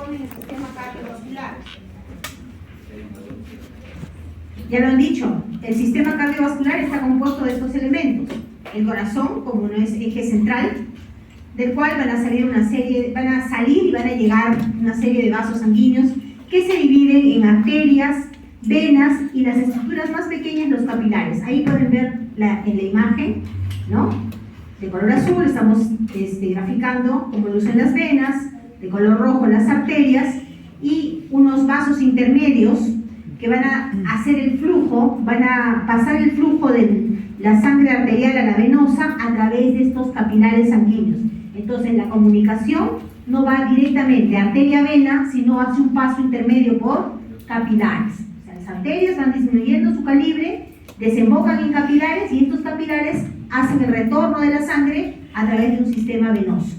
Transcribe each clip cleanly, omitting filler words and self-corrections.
componen el sistema cardiovascular? Ya lo han dicho, el sistema cardiovascular está compuesto de estos elementos. El corazón, como no es eje central, del cual van a salir y van a llegar una serie de vasos sanguíneos que se dividen en arterias, venas y las estructuras más pequeñas, los capilares. Ahí pueden ver en la imagen, ¿no? De color azul estamos graficando cómo lucen las venas, de color rojo las arterias y unos vasos intermedios que van a hacer el flujo, van a pasar el flujo de la sangre arterial a la venosa a través de estos capilares sanguíneos. Entonces la comunicación no va directamente arteria-vena, sino hace un paso intermedio por capilares. O sea, las arterias van disminuyendo su calibre, desembocan en capilares y estos capilares hacen el retorno de la sangre a través de un sistema venoso.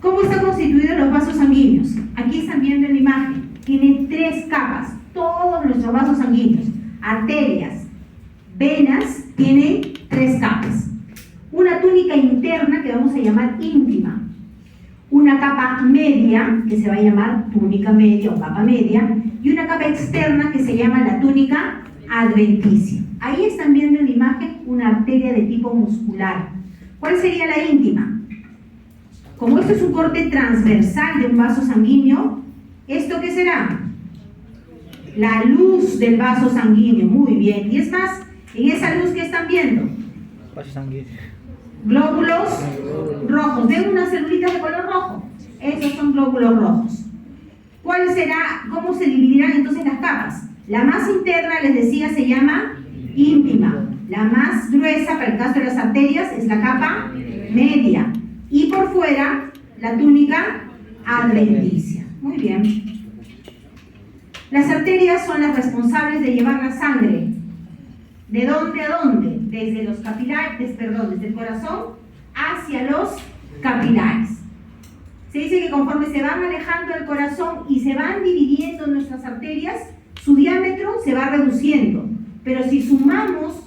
¿Cómo están constituidos los vasos sanguíneos? Aquí están viendo en la imagen. Tienen 3 capas, todos nuestros vasos sanguíneos. Arterias, venas, tienen 3 capas. Una túnica interna que vamos a llamar íntima. Una capa media, que se va a llamar túnica media o capa media. Y una capa externa que se llama la túnica adventicia. Ahí están viendo en la imagen una arteria de tipo muscular. ¿Cuál sería la íntima? Como esto es un corte transversal de un vaso sanguíneo, ¿esto qué será? La luz del vaso sanguíneo, muy bien. Y es más, en esa luz que están viendo, Vaso sanguíneo. glóbulos rojos. ¿Ven unas celulitas de color rojo? Esos son glóbulos rojos. ¿Cuál será? ¿Cómo se dividirán entonces las capas? La más interna, les decía, se llama íntima. La más gruesa, para el caso de las arterias, es la capa media. Y por fuera, la túnica adventicia. Muy bien. Las arterias son las responsables de llevar la sangre. ¿De dónde a dónde? Desde los capilares, desde el corazón hacia los capilares. Se dice que conforme se van alejando del corazón y se van dividiendo nuestras arterias, su diámetro se va reduciendo. Pero si sumamos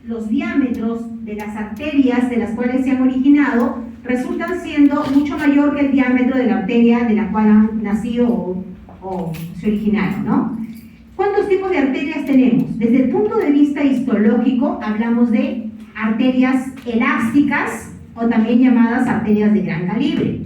los diámetros de las arterias de las cuales se han originado, resultan siendo mucho mayor que el diámetro de la arteria de la cual han nacido o se originaron, ¿no? ¿Cuántos tipos de arterias tenemos? Desde el punto de vista histológico, hablamos de arterias elásticas o también llamadas arterias de gran calibre,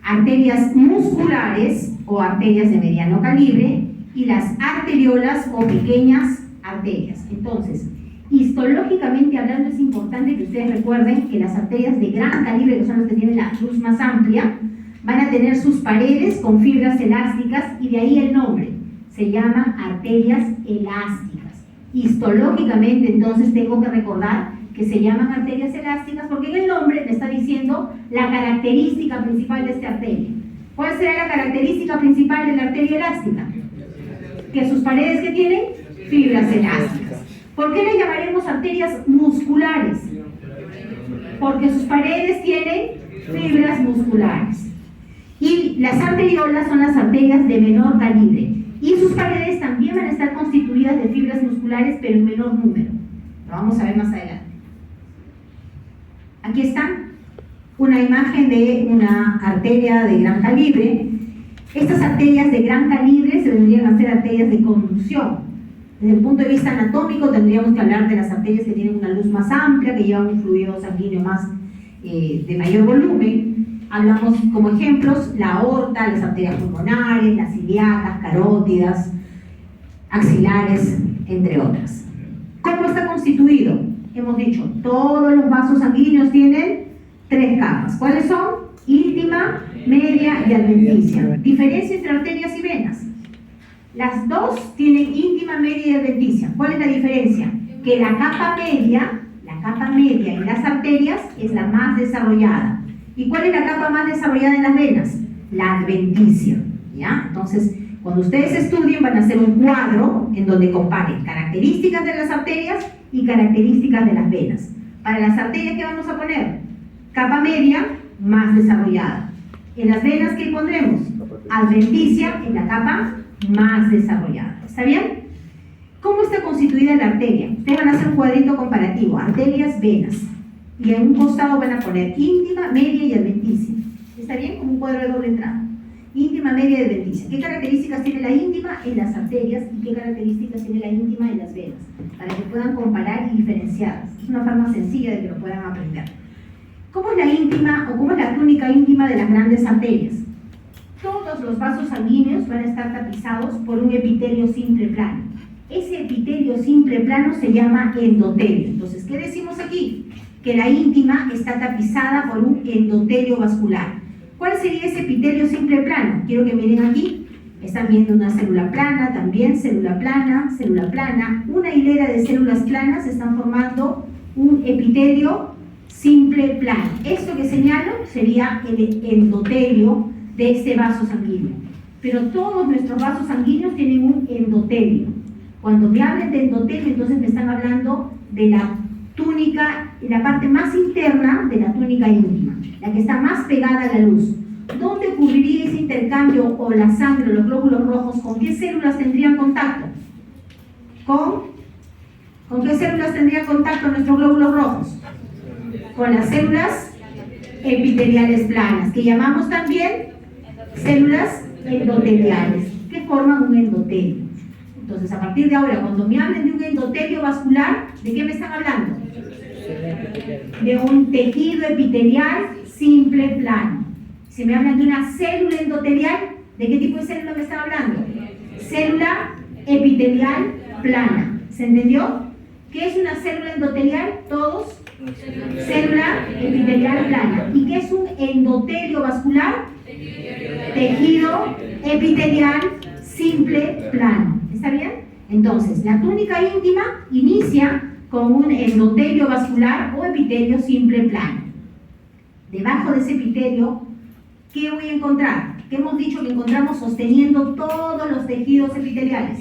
arterias musculares o arterias de mediano calibre y las arteriolas o pequeñas arterias. Entonces, histológicamente hablando, es importante que ustedes recuerden que las arterias de gran calibre, que son las que tienen la luz más amplia, van a tener sus paredes con fibras elásticas y de ahí el nombre. Se llaman arterias elásticas. Histológicamente, entonces, tengo que recordar que se llaman arterias elásticas porque en el nombre me está diciendo la característica principal de esta arteria. ¿Cuál será la característica principal de la arteria elástica? Que sus paredes, ¿qué tienen? Fibras elásticas. ¿Por qué le llamaremos arterias musculares? Porque sus paredes tienen fibras musculares. Y las arteriolas son las arterias de menor calibre. Y sus paredes también van a estar constituidas de fibras musculares, pero en menor número. Lo vamos a ver más adelante. Aquí está una imagen de una arteria de gran calibre. Estas arterias de gran calibre se vendrían a ser arterias de conducción. Desde el punto de vista anatómico tendríamos que hablar de las arterias que tienen una luz más amplia, que llevan un fluido sanguíneo más de mayor volumen. Hablamos como ejemplos la aorta, las arterias pulmonares, las ilíacas, carótidas, axilares, entre otras. ¿Cómo está constituido? Hemos dicho, todos los vasos sanguíneos tienen 3 capas. ¿Cuáles son? Íntima, media y adventicia. Diferencia entre arterias y venas. Las dos tienen íntima, media y adventicia. ¿Cuál es la diferencia? Que la capa media en las arterias es la más desarrollada. ¿Y cuál es la capa más desarrollada en las venas? La adventicia, ¿ya? Entonces, cuando ustedes estudien van a hacer un cuadro en donde comparen características de las arterias y características de las venas. Para las arterias, ¿qué vamos a poner? Capa media, más desarrollada. En las venas, ¿qué pondremos? Adventicia en la capa más desarrollada. ¿Está bien? ¿Cómo está constituida la arteria? Ustedes van a hacer un cuadrito comparativo, arterias, venas. Y en un costado van a poner íntima, media y adventicia. ¿Está bien? Como un cuadro de doble entrada. íntima, media y adventicia. ¿Qué características tiene la íntima en las arterias y qué características tiene la íntima en las venas? Para que puedan comparar y diferenciarlas. Es una forma sencilla de que lo puedan aprender. ¿Cómo es la íntima o cómo es la túnica íntima de las grandes arterias? Todos los vasos sanguíneos van a estar tapizados por un epitelio simple plano. Ese epitelio simple plano se llama endotelio. Entonces, ¿qué decimos aquí? Que la íntima está tapizada por un endotelio vascular. ¿Cuál sería ese epitelio simple plano? Quiero que miren aquí. Están viendo una célula plana, también célula plana, célula plana. Una hilera de células planas están formando un epitelio simple plano. Esto que señalo sería el endotelio de este vaso sanguíneo. Pero todos nuestros vasos sanguíneos tienen un endotelio. Cuando me hablen de endotelio, entonces me están hablando de la túnica, la parte más interna de la túnica íntima, la que está más pegada a la luz. ¿Dónde ocurriría ese intercambio o la sangre, los glóbulos rojos? ¿Con qué células tendrían contacto? ¿Con qué células tendrían contacto nuestros glóbulos rojos? Con las células epiteliales planas, que llamamos también células endoteliales, que forman un endotelio. Entonces, a partir de ahora, cuando me hablen de un endotelio vascular, ¿de qué me están hablando? De un tejido epitelial simple plano. Si me hablan de una célula endotelial, ¿de qué tipo de célula me están hablando? Célula epitelial plana. ¿Se entendió? ¿Qué es una célula endotelial? ¿Todos? Célula epitelial plana. ¿Y qué es un endotelio vascular? Tejido epitelial simple plano. ¿Está bien? Entonces, la túnica íntima inicia con un endotelio vascular o epitelio simple plano. Debajo de ese epitelio, ¿qué voy a encontrar? ¿Qué hemos dicho que encontramos sosteniendo todos los tejidos epiteliales?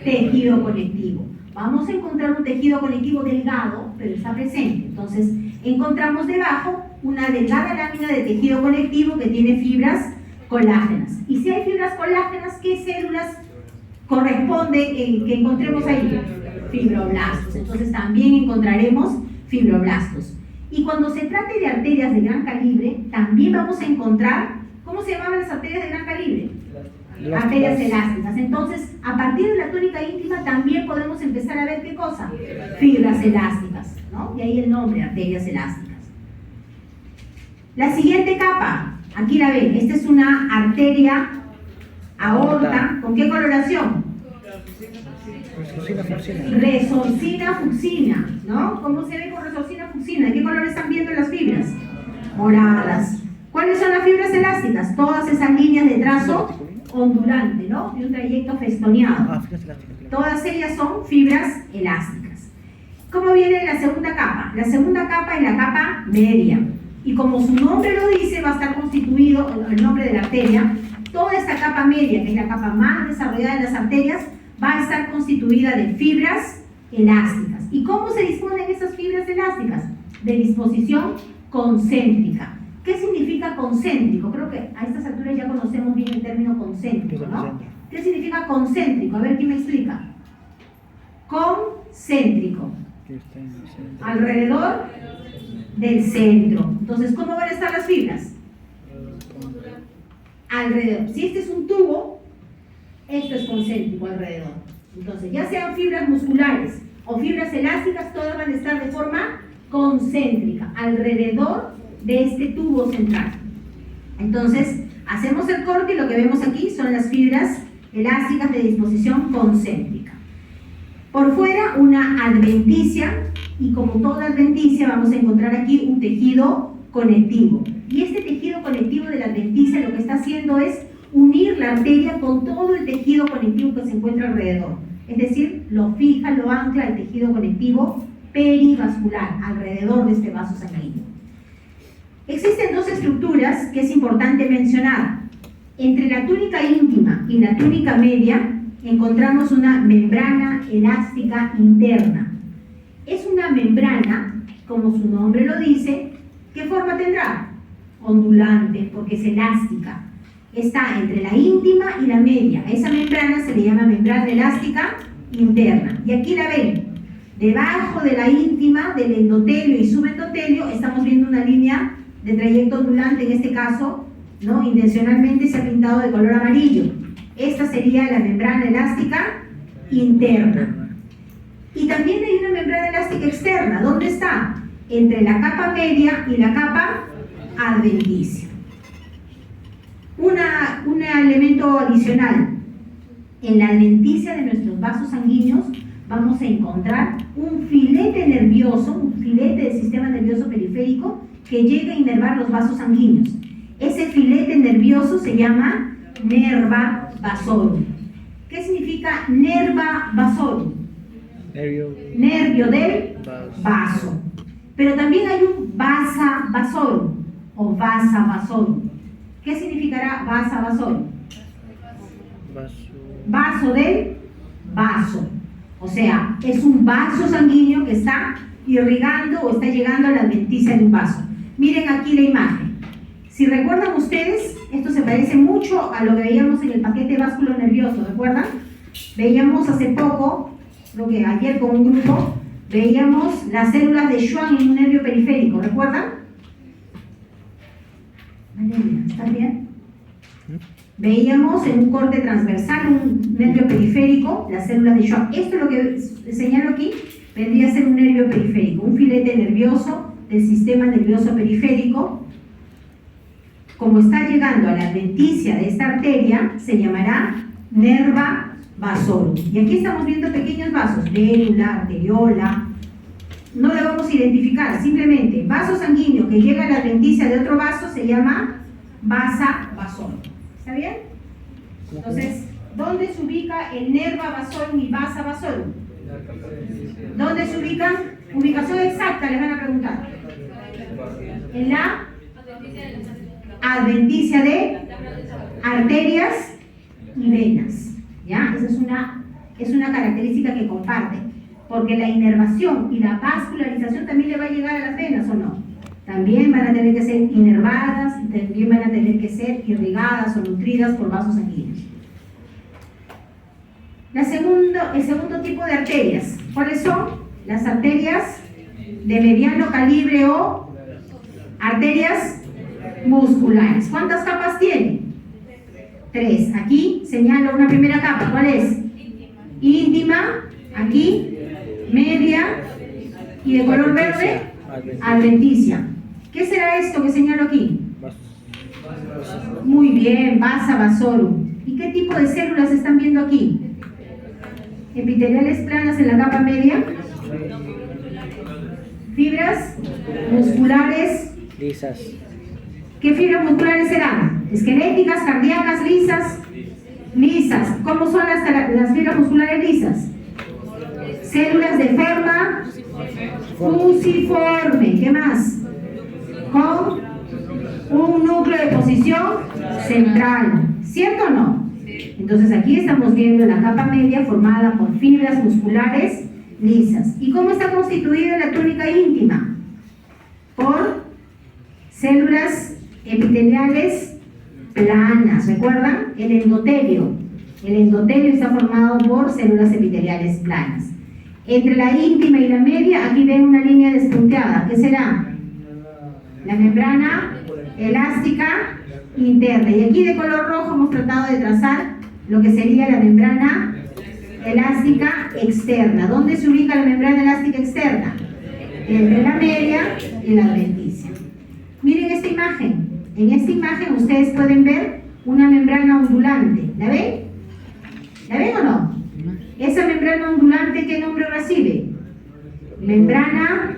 Tejido conectivo. Vamos a encontrar un tejido conectivo delgado, pero está presente. Entonces, encontramos debajo una delgada lámina de tejido conectivo que tiene fibras colágenas. Y si hay fibras colágenas, ¿qué células corresponde que encontremos ahí? Fibroblastos. Entonces también encontraremos fibroblastos. Y cuando se trate de arterias de gran calibre, también vamos a encontrar, ¿cómo se llamaban las arterias de gran calibre? Arterias elásticas. Entonces, a partir de la túnica íntima también podemos empezar a ver ¿qué cosa? Fibras elásticas, ¿no? Y ahí el nombre, arterias elásticas. La siguiente capa, aquí la ven, esta es una arteria aorta. ¿Con qué coloración? Resorcina fucsina, ¿no? ¿Cómo se ve con resorcina fucsina? ¿De qué color están viendo las fibras? Moradas. ¿Cuáles son las fibras elásticas? Todas esas líneas de trazo ondulante, ¿no? De un trayecto festoneado. Todas ellas son fibras elásticas. ¿Cómo viene la segunda capa? La segunda capa es la capa media. Y como su nombre lo dice, va a estar constituido, el nombre de la arteria, toda esta capa media, que es la capa más desarrollada de las arterias, va a estar constituida de fibras elásticas. ¿Y cómo se disponen esas fibras elásticas? De disposición concéntrica. ¿Qué significa concéntrico? Creo que a estas alturas ya conocemos bien el término concéntrico, ¿no? ¿Qué significa concéntrico? A ver, ¿quién me explica? Concéntrico. Alrededor del centro. Entonces, ¿cómo van a estar las fibras? Alrededor. Si este es un tubo, esto es concéntrico alrededor. Entonces, ya sean fibras musculares o fibras elásticas, todas van a estar de forma concéntrica, alrededor de este tubo central. Entonces, hacemos el corte y lo que vemos aquí son las fibras elásticas de disposición concéntrica. Por fuera, una adventicia, y como toda adventicia, vamos a encontrar aquí un tejido conectivo. Y este tejido conectivo de la adventicia lo que está haciendo es unir la arteria con todo el tejido conectivo que se encuentra alrededor. Es decir, lo fija, lo ancla el tejido conectivo perivascular alrededor de este vaso sanguíneo. Existen dos estructuras que es importante mencionar. Entre la túnica íntima y la túnica media encontramos una membrana elástica interna. Es una membrana, como su nombre lo dice, ¿qué forma tendrá? Ondulante, porque es elástica. Está entre la íntima y la media. A esa membrana se le llama membrana elástica interna. Y aquí la ven. Debajo de la íntima, del endotelio y subendotelio, estamos viendo una línea de trayecto ondulante, en este caso, ¿no? Intencionalmente se ha pintado de color amarillo. Esta sería la membrana elástica interna. Y también hay una membrana elástica externa. ¿Dónde está? Entre la capa media y la capa adventicia. Un elemento adicional. En la adventicia de nuestros vasos sanguíneos vamos a encontrar un filete nervioso, un filete del sistema nervioso periférico que llega a inervar los vasos sanguíneos. Ese filete nervioso se llama nerva vasorum. ¿Qué significa nerva vasorum? Nervio del vaso. Pero también hay un vasa vasorum o vasa vasorum. ¿Qué significará vasa vasorum? Vaso del vaso. O sea, es un vaso sanguíneo que está irrigando o está llegando a la adventicia de un vaso. Miren aquí la imagen. Si recuerdan ustedes, esto se parece mucho a lo que veíamos en el paquete vasculo nervioso, ¿recuerdan? Veíamos hace poco, creo que ayer con un grupo, veíamos las células de Schwann en un nervio periférico, ¿recuerdan? ¿Están bien? Veíamos en un corte transversal un nervio periférico, las células de Schwann. Esto es lo que señalo aquí, vendría a ser un nervio periférico, un filete nervioso del sistema nervioso periférico. Como está llegando a la adventicia de esta arteria, se llamará nerva vasorum. Y aquí estamos viendo pequeños vasos, vérula, arteriola. No lo vamos a identificar, simplemente vaso sanguíneo que llega a la adventicia de otro vaso se llama vasa vasorum. ¿Está bien? Entonces, ¿dónde se ubica el nerva vasorum y vasa vasorum? ¿Dónde se ubican? Ubicación exacta, les van a preguntar. En la adventicia de arterias y venas. ¿Ya? Esa es una característica que comparten. Porque la inervación y la vascularización también le va a llegar a las venas, ¿o no? También van a tener que ser inervadas, también van a tener que ser irrigadas o nutridas por vasos sanguíneos. El segundo tipo de arterias. ¿Cuáles son? Las arterias de mediano calibre o arterias musculares. ¿Cuántas capas tiene? 3. Aquí señalo una primera capa. ¿Cuál es? Íntima. Aquí, media y de color verde, adventicia. ¿Qué será esto que señalo aquí? Muy bien, vasa vasorum. ¿Y qué tipo de células están viendo aquí? Epiteliales planas en la capa media. Fibras musculares lisas. ¿Qué fibras musculares serán? Esqueléticas, cardíacas, lisas. Lisas. ¿Cómo son las fibras musculares lisas? Células de ferma fusiforme. ¿Qué más? Con un núcleo de posición central. ¿Cierto o no? Entonces aquí estamos viendo la capa media formada por fibras musculares lisas. ¿Y cómo está constituida la túnica íntima? Por células epiteliales planas. ¿Recuerdan? El endotelio. El endotelio está formado por células epiteliales planas. Entre la íntima y la media, aquí ven una línea despunteada. ¿Qué será? La membrana elástica interna. Y aquí de color rojo hemos tratado de trazar lo que sería la membrana elástica externa. ¿Dónde se ubica la membrana elástica externa? Entre la media y la adventicia. Miren esta imagen. En esta imagen ustedes pueden ver una membrana ondulante. ¿La ven? ¿La ven o no? Esa membrana ondulante, ¿qué nombre recibe? Membrana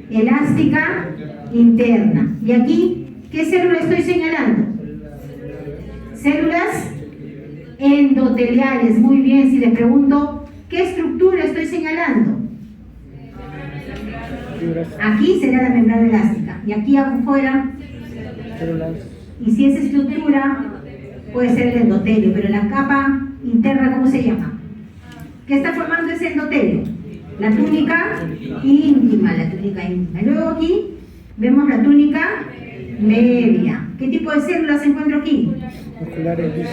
elástica interna. Y aquí, ¿qué célula estoy señalando? Células endoteliales. Muy bien, si les pregunto, ¿qué estructura estoy señalando? Aquí será la membrana elástica. Y aquí afuera, y si esa estructura puede ser el endotelio, pero la capa interna, ¿cómo se llama? ¿Qué está formando ese endotelio? La túnica íntima, la túnica íntima. Luego aquí vemos la túnica media. ¿Qué tipo de células se encuentra aquí?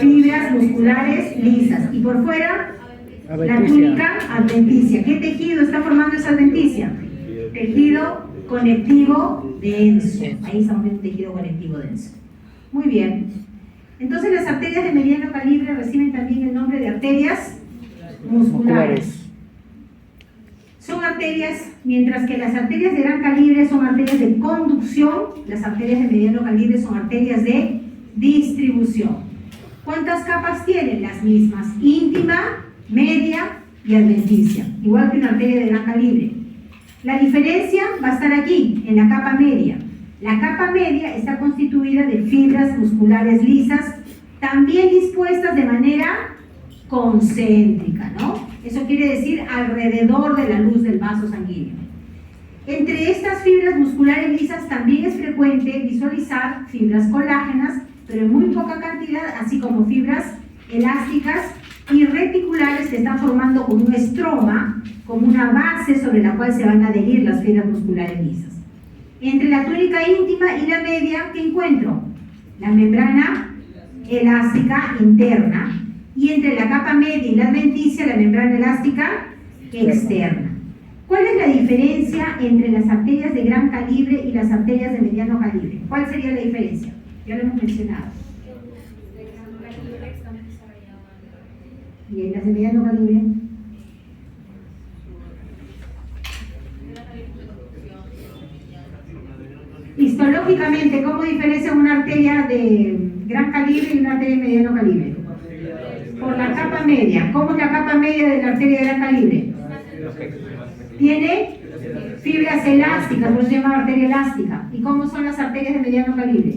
Fibras musculares lisas. Y por fuera, la túnica adventicia. ¿Qué tejido está formando esa adventicia? Tejido conectivo denso. Ahí estamos viendo un tejido conectivo denso. Muy bien. Entonces las arterias de mediano calibre reciben también el nombre de arterias musculares. Son arterias, mientras que las arterias de gran calibre son arterias de conducción, las arterias de mediano calibre son arterias de distribución. ¿Cuántas capas tienen? Las mismas, íntima, media y adventicia, igual que una arteria de gran calibre. La diferencia va a estar aquí, en la capa media. La capa media está constituida de fibras musculares lisas, también dispuestas de manera concéntrica, ¿no? Eso quiere decir alrededor de la luz del vaso sanguíneo. Entre estas fibras musculares lisas también es frecuente visualizar fibras colágenas, pero en muy poca cantidad, así como fibras elásticas y reticulares que están formando como un estroma, como una base sobre la cual se van a adherir las fibras musculares lisas. Entre la túnica íntima y la media, ¿qué encuentro? La membrana elástica interna, y entre la capa media y la adventicia, la membrana elástica externa. ¿Cuál es la diferencia entre las arterias de gran calibre y las arterias de mediano calibre? ¿Cuál sería la diferencia? Ya lo hemos mencionado. ¿Y en las de mediano calibre? Histológicamente, ¿cómo diferencia una arteria de gran calibre y una arteria de mediano calibre? Por la capa media. ¿Cómo es la capa media de la arteria de gran calibre? Tiene fibras elásticas, por eso se llama arteria elástica. ¿Y cómo son las arterias de mediano calibre?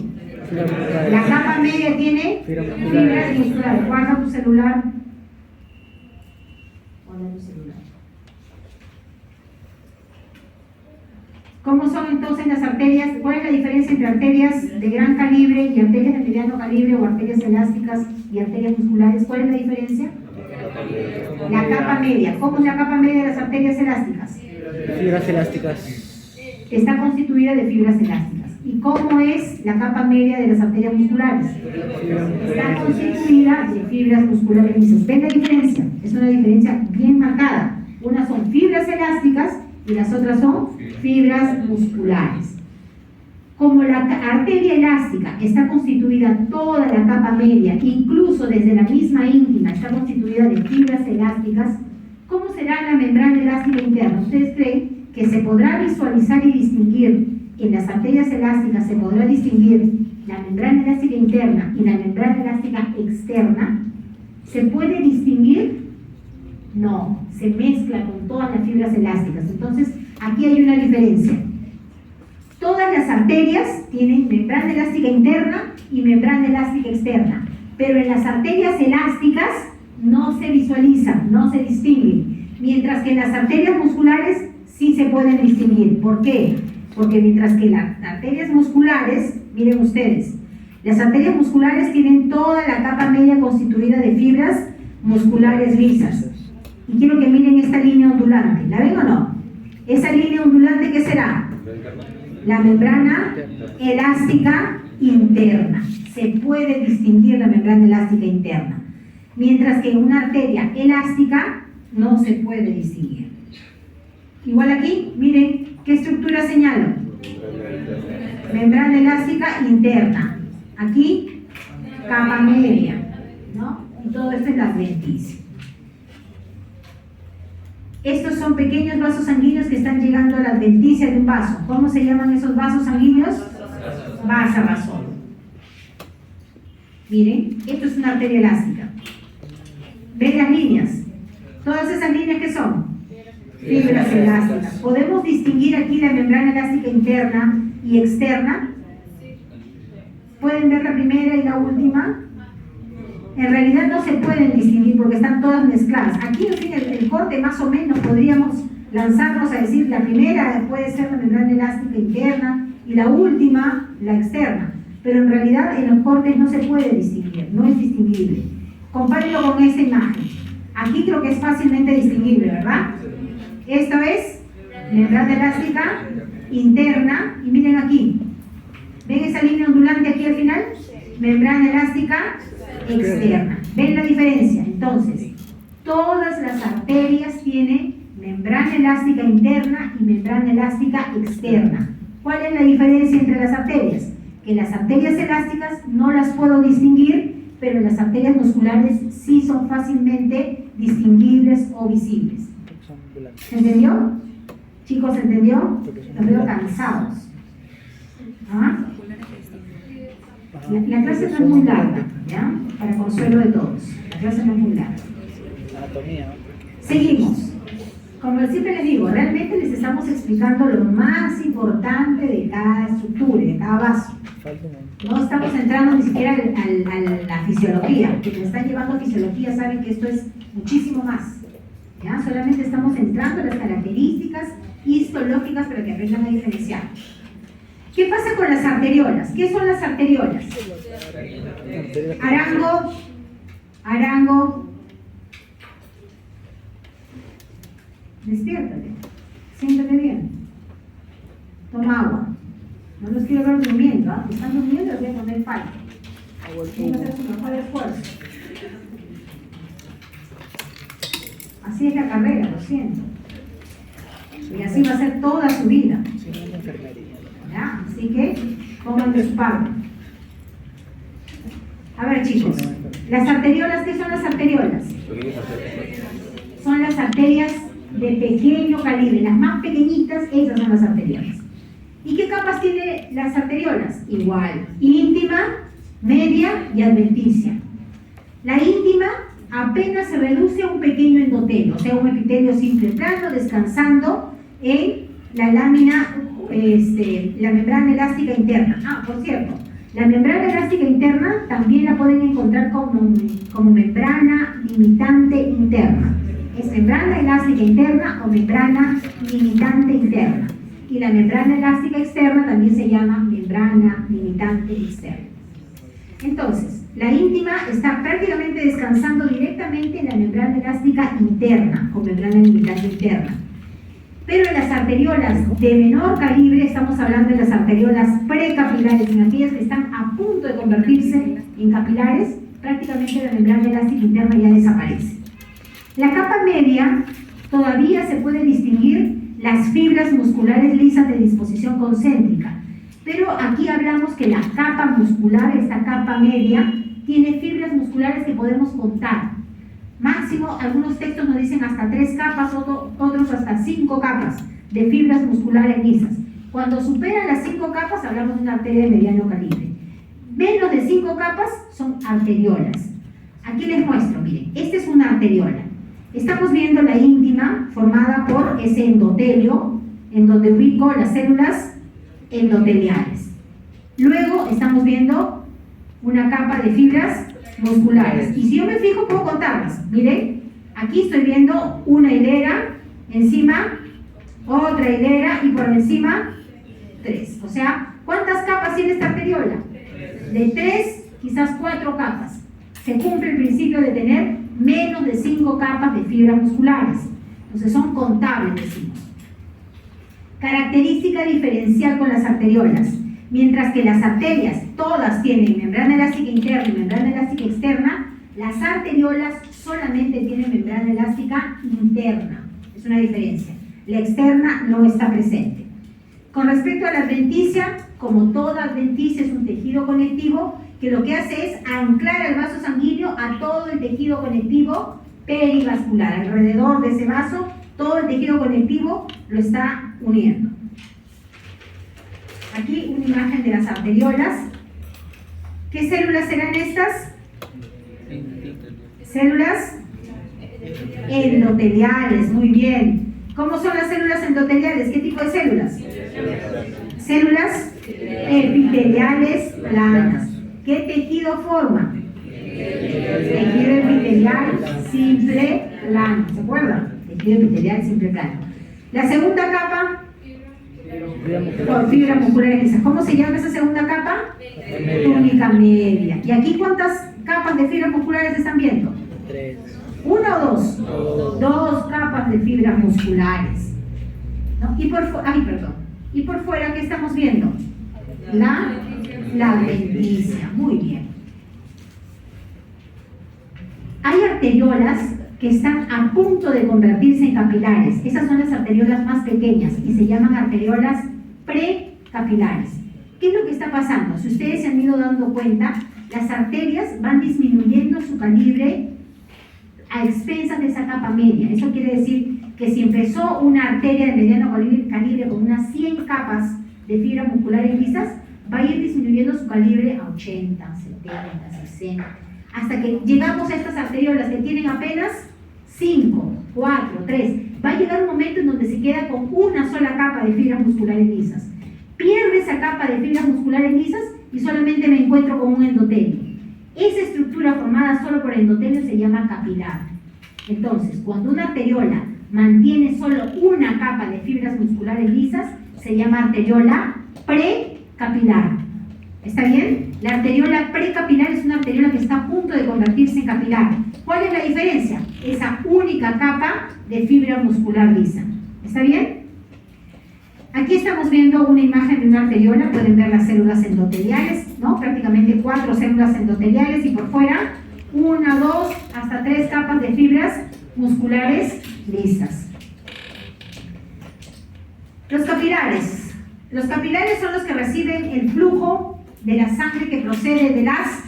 La capa media tiene fibras musculares. Guarda tu celular. Guarda tu celular. ¿Cómo son entonces las arterias? ¿Cuál es la diferencia entre arterias de gran calibre y arterias de mediano calibre o arterias elásticas y arterias musculares? ¿Cuál es la diferencia? La capa media. ¿Cómo es la capa media de las arterias elásticas? Fibras elásticas. Está constituida de fibras elásticas. ¿Y cómo es la capa media de las arterias musculares? Está constituida de fibras musculares lisas. ¿Ven la diferencia? Es una diferencia bien marcada. Unas son fibras elásticas y las otras son fibras musculares. Como la arteria elástica está constituida toda la capa media, incluso desde la misma íntima está constituida de fibras elásticas, ¿cómo será la membrana elástica interna? ¿Ustedes creen que se podrá visualizar y distinguir en las arterias elásticas, se podrá distinguir la membrana elástica interna y la membrana elástica externa? ¿Se puede distinguir? No, se mezcla con todas las fibras elásticas. Entonces, aquí hay una diferencia. Todas las arterias tienen membrana elástica interna y membrana elástica externa, pero en las arterias elásticas no se visualizan, no se distinguen, mientras que en las arterias musculares sí se pueden distinguir. ¿Por qué? Porque mientras que las arterias musculares, miren ustedes, las arterias musculares tienen toda la capa media constituida de fibras musculares lisas. Y quiero que miren esta línea ondulante. ¿La ven o no? Esa línea ondulante, ¿qué será? La membrana elástica interna. Se puede distinguir la membrana elástica interna. Mientras que en una arteria elástica no se puede distinguir. Igual aquí, miren, ¿qué estructura señalo? Membrana elástica interna. Aquí, capa media, ¿no? Y todo esto es la adventicia. Estos son pequeños vasos sanguíneos que están llegando a la adventicia de un vaso. ¿Cómo se llaman esos vasos sanguíneos? Vasa vasón. Miren, esto es una arteria elástica. ¿Ven las líneas? Todas esas líneas, ¿qué son? Fibras elásticas. ¿Podemos distinguir aquí la membrana elástica interna y externa? ¿Pueden ver la primera y la última? En realidad no se pueden distinguir porque están todas mezcladas. Aquí, en fin, el corte más o menos podríamos lanzarnos a decir la primera puede ser la membrana elástica interna y la última la externa. Pero en realidad en los cortes no se puede distinguir, no es distinguible. Compárenlo con esta imagen. Aquí creo que es fácilmente distinguible, ¿verdad? Esto es membrana elástica interna y miren aquí. ¿Ven esa línea ondulante aquí al final? Membrana elástica externa. ¿Ven la diferencia? Entonces, todas las arterias tienen membrana elástica interna y membrana elástica externa. ¿Cuál es la diferencia entre las arterias? que las arterias elásticas no las puedo distinguir, pero las arterias musculares sí son fácilmente distinguibles o visibles. ¿Se entendió? Chicos, ¿se entendió? Los veo cansados. ¿Ah? La clase no es muy larga, ¿ya? Para consuelo de todos. La clase no es muy larga. Seguimos. Como siempre les digo, realmente les estamos explicando lo más importante de cada estructura, de cada vaso. No estamos entrando ni siquiera a la fisiología. Quienes están llevando fisiología saben que esto es muchísimo más. ¿Ya? Solamente estamos entrando en las características histológicas para que aprendan a diferenciar. ¿Qué pasa con las arteriolas? ¿Qué son las arteriolas? Arango, despiértate, siéntate bien, toma agua. No los quiero ver durmiendo, ¿ah? Si están durmiendo les voy a poner falta. Tienen que hacer su mejor esfuerzo. Así es la carrera, lo siento. Y así va a ser toda su vida. ¿Ya? Así que pongan de su parte. A ver, chicos, las arteriolas, ¿qué son las arteriolas? Son las arterias de pequeño calibre, las más pequeñitas, esas son las arteriolas. ¿Y qué capas tienen las arteriolas? Igual, íntima, media y adventicia. La íntima apenas se reduce a un pequeño endotelio, o sea, un epitelio simple plano descansando en la lámina, la membrana elástica interna. Ah, por cierto, la membrana elástica interna también la pueden encontrar como membrana limitante interna. Es membrana elástica interna o membrana limitante interna. Y la membrana elástica externa también se llama membrana limitante externa. Entonces, la íntima está prácticamente descansando directamente en la membrana elástica interna o membrana limitante interna. Pero en las arteriolas de menor calibre, estamos hablando de las arteriolas precapilares, en aquellas que están a punto de convertirse en capilares, prácticamente la membrana elástica interna ya desaparece. La capa media todavía se puede distinguir las fibras musculares lisas de disposición concéntrica, pero aquí hablamos que la capa muscular, esta capa media, tiene fibras musculares que podemos contar. Máximo, algunos textos nos dicen hasta 3 capas, otros hasta 5 capas de fibras musculares lisas. Cuando superan las 5 capas, hablamos de una arteria de mediano calibre. Menos de 5 capas son arteriolas. Aquí les muestro, miren, esta es una arteriola. Estamos viendo la íntima formada por ese endotelio, en donde ubico las células endoteliales. Luego estamos viendo una capa de fibras musculares. Y si yo me fijo, puedo contarlas. Miren, aquí estoy viendo una hilera, encima otra hilera y por encima 3. O sea, ¿cuántas capas tiene esta arteriola? De 3, quizás 4 capas. Se cumple el principio de tener menos de 5 capas de fibras musculares. Entonces son contables, decimos. Característica diferencial con las arteriolas. Mientras que las arterias todas tienen membrana elástica interna y membrana elástica externa, las arteriolas solamente tienen membrana elástica interna. Es una diferencia. La externa no está presente. Con respecto a la adventicia, como toda adventicia es un tejido conectivo, que lo que hace es anclar el vaso sanguíneo a todo el tejido conectivo perivascular. Alrededor de ese vaso, todo el tejido conectivo lo está uniendo. Aquí una imagen de las arteriolas. ¿Qué células serán estas? Células endoteliales, muy bien. ¿Cómo son las células endoteliales? ¿Qué tipo de células? Células epiteliales planas. ¿Qué tejido forma? Tejido epitelial simple plano. ¿Se acuerdan? Tejido epitelial simple plano. La segunda capa, por fibras musculares lisas. ¿Cómo se llama esa segunda capa? Túnica media. ¿Y aquí cuántas capas de fibras musculares están viendo? 3. ¿Una o 2? 2 capas de fibras musculares. ¿No? Y por fuera, ¿qué estamos viendo? La adventicia. Muy bien. Hay arteriolas que están a punto de convertirse en capilares. Esas son las arteriolas más pequeñas y se llaman arteriolas precapilares. ¿Qué es lo que está pasando? Si ustedes se han ido dando cuenta, las arterias van disminuyendo su calibre a expensas de esa capa media. Eso quiere decir que si empezó una arteria de mediano calibre con unas 100 capas de fibras musculares lisas, va a ir disminuyendo su calibre a 80, 70, 60, hasta que llegamos a estas arteriolas que tienen apenas 5, 4, 3. Va a llegar un momento en donde se queda con una sola capa de fibras musculares lisas. Pierde esa capa de fibras musculares lisas y solamente me encuentro con un endotelio. Esa estructura formada solo por endotelio se llama capilar. Entonces, cuando una arteriola mantiene solo una capa de fibras musculares lisas, se llama arteriola precapilar. ¿Está bien? La arteriola precapilar es una arteriola que está a punto de convertirse en capilar. ¿Cuál es la diferencia? Esa única capa de fibra muscular lisa. ¿Está bien? Aquí estamos viendo una imagen de una arteriola. Pueden ver las células endoteliales, ¿no? Prácticamente 4 células endoteliales y por fuera 1, 2, hasta 3 capas de fibras musculares lisas. Los capilares. Los capilares son los que reciben el flujo de la sangre que procede de las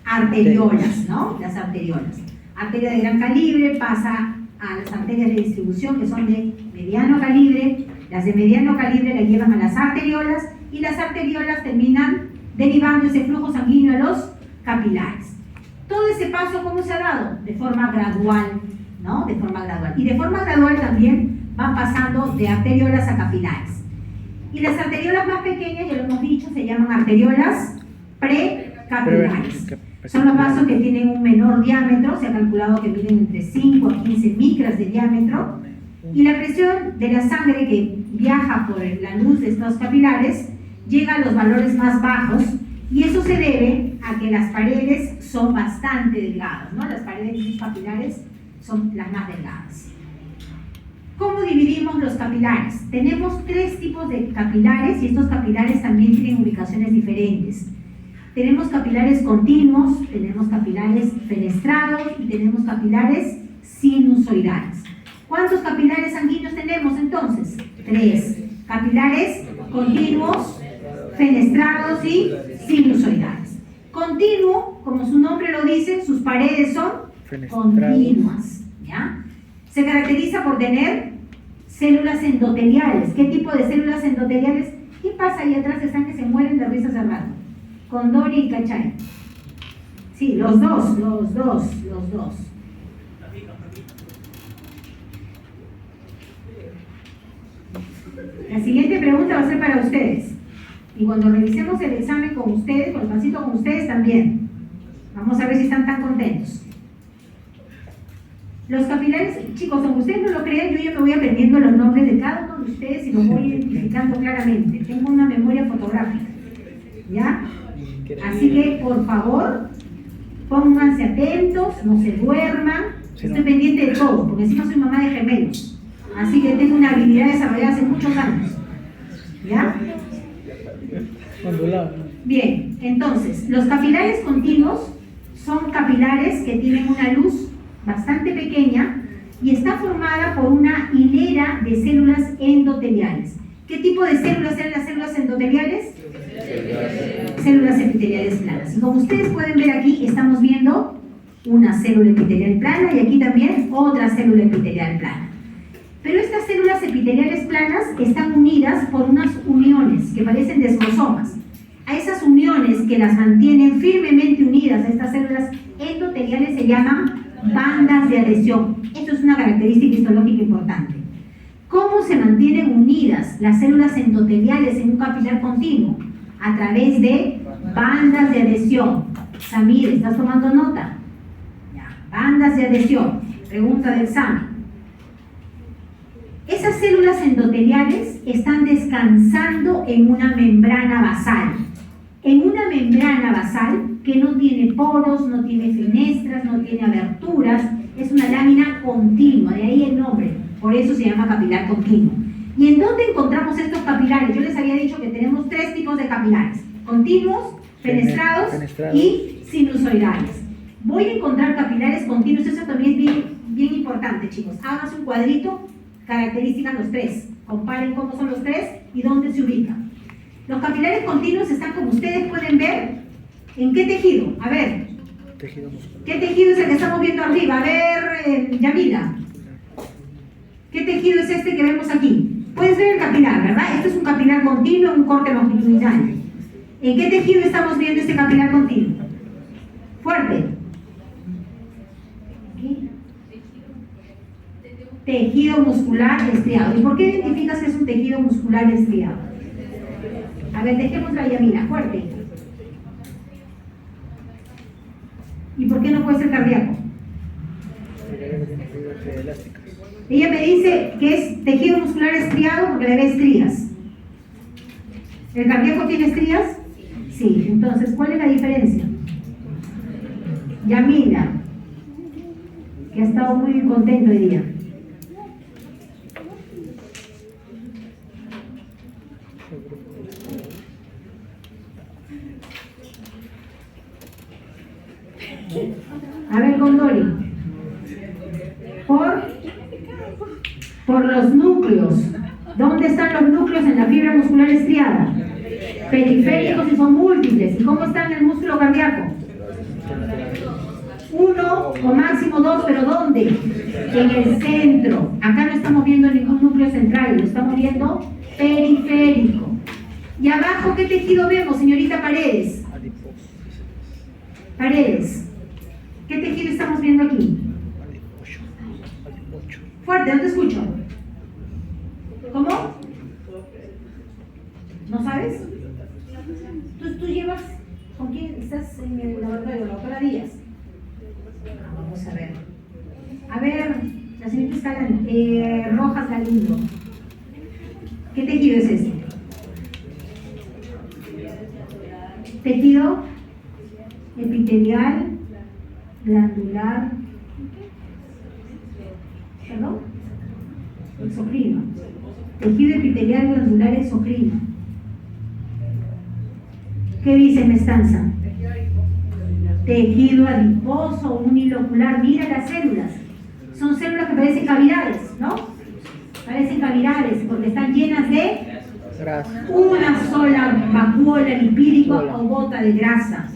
arteriolas, ¿no? Las arteriolas. Arteria de gran calibre pasa a las arterias de distribución que son de mediano calibre. Las de mediano calibre la llevan a las arteriolas y las arteriolas terminan derivando ese flujo sanguíneo a los capilares. Todo ese paso, ¿cómo se ha dado? De forma gradual, ¿no? De forma gradual. Y de forma gradual también van pasando de arteriolas a capilares. Y las arteriolas más pequeñas, ya lo hemos dicho, se llaman arteriolas precapilares. Son los vasos que tienen un menor diámetro, se ha calculado que miden entre 5 a 15 micras de diámetro, y la presión de la sangre que viaja por la luz de estos capilares llega a los valores más bajos, y eso se debe a que las paredes son bastante delgadas, ¿no? Las paredes de los capilares son las más delgadas. ¿Cómo dividimos los capilares? Tenemos 3 tipos de capilares y estos capilares también tienen ubicaciones diferentes. Tenemos capilares continuos, tenemos capilares fenestrados y tenemos capilares sinusoidales. ¿Cuántos capilares sanguíneos tenemos entonces? 3. Capilares continuos, fenestrados y sinusoidales. Continuo, como su nombre lo dice, sus paredes son continuas, ¿ya? Se caracteriza por tener células endoteliales. ¿Qué tipo de células endoteliales? ¿Qué pasa ahí atrás? Están que se mueren de risa hace rato. Condori y Cachay. Sí, los dos. La siguiente pregunta va a ser para ustedes. Y cuando revisemos el examen con ustedes, con el pancito con ustedes también. Vamos a ver si están tan contentos. Los capilares, chicos, aunque ustedes no lo crean, yo ya me voy aprendiendo los nombres de cada uno de ustedes y los voy identificando claramente. Tengo una memoria fotográfica, ¿ya? Así que, por favor, pónganse atentos, no se duerman. Estoy pendiente de todo, porque encima soy mamá de gemelos. Así que tengo una habilidad desarrollada hace muchos años, ¿ya? Bien, entonces, los capilares continuos son capilares que tienen una luz bastante pequeña y está formada por una hilera de células endoteliales. ¿Qué tipo de células eran las células endoteliales? Células epiteliales planas. Y como ustedes pueden ver aquí, estamos viendo una célula epitelial plana y aquí también otra célula epitelial plana. Pero estas células epiteliales planas están unidas por unas uniones que parecen desmosomas. A esas uniones que las mantienen firmemente unidas a estas células endoteliales se llaman bandas de adhesión. Esto es una característica histológica importante. ¿Cómo se mantienen unidas las células endoteliales en un capilar continuo? A través de bandas de adhesión. Samir, ¿estás tomando nota? Ya. Bandas de adhesión. Pregunta del examen. Esas células endoteliales están descansando en una membrana basal. En una membrana basal que no tiene poros, no tiene fenestras, no tiene aberturas, es una lámina continua, de ahí el nombre, por eso se llama capilar continuo. ¿Y en dónde encontramos estos capilares? Yo les había dicho que tenemos 3 tipos de capilares: continuos, fenestrados y sinusoidales. Voy a encontrar capilares continuos, eso también es bien importante, chicos. Háganse un cuadrito, características los 3, comparen cómo son los 3 y dónde se ubican. Los capilares continuos están, como ustedes pueden ver, ¿en qué tejido? A ver, Tejido muscular. ¿qué tejido es el que estamos viendo arriba? A ver, Yamila, ¿qué tejido es este que vemos aquí? Puedes ver el capilar, ¿verdad? Este es un capilar continuo, un corte longitudinal. ¿En qué tejido estamos viendo este capilar continuo? Fuerte. ¿Qué? Tejido muscular estriado. ¿Y por qué identificas que es un tejido muscular estriado? A ver, dejémoslo ahí, Yamila, fuerte. ¿Y por qué no puede ser cardíaco? Fibras elásticas. Ella me dice que es tejido muscular estriado porque le ve estrías. ¿El cardíaco tiene estrías? Sí. Entonces, ¿cuál es la diferencia? Yamila, que ha estado muy contento hoy día. A ver, Gondoli. Por los núcleos. ¿Dónde están los núcleos en la fibra muscular estriada? Periféricos y son múltiples. ¿Y cómo están en el músculo cardíaco? Uno o máximo dos, pero ¿dónde? En el centro. Acá no estamos viendo ningún núcleo central, lo estamos viendo periférico. Y abajo, ¿qué tejido vemos, señorita Paredes? Paredes. ¿Qué tejido estamos viendo aquí? Fuerte, no te escucho. ¿Cómo? ¿No sabes? ¿Tú llevas? ¿Con quién estás en el laboratorio? ¿La doctora Díaz? Vamos a ver. A ver, la señorita Rojas Galindo. ¿Qué tejido es este? Tejido epitelial, glandular, ¿perdón? Exocrino. Tejido epitelial glandular exocrino. ¿Qué dice Mestanza? Tejido adiposo unilocular. Mira las células. Son células que parecen cavidades, ¿no? Parecen cavidades porque están llenas de una sola vacuola lipídica o gota de grasa.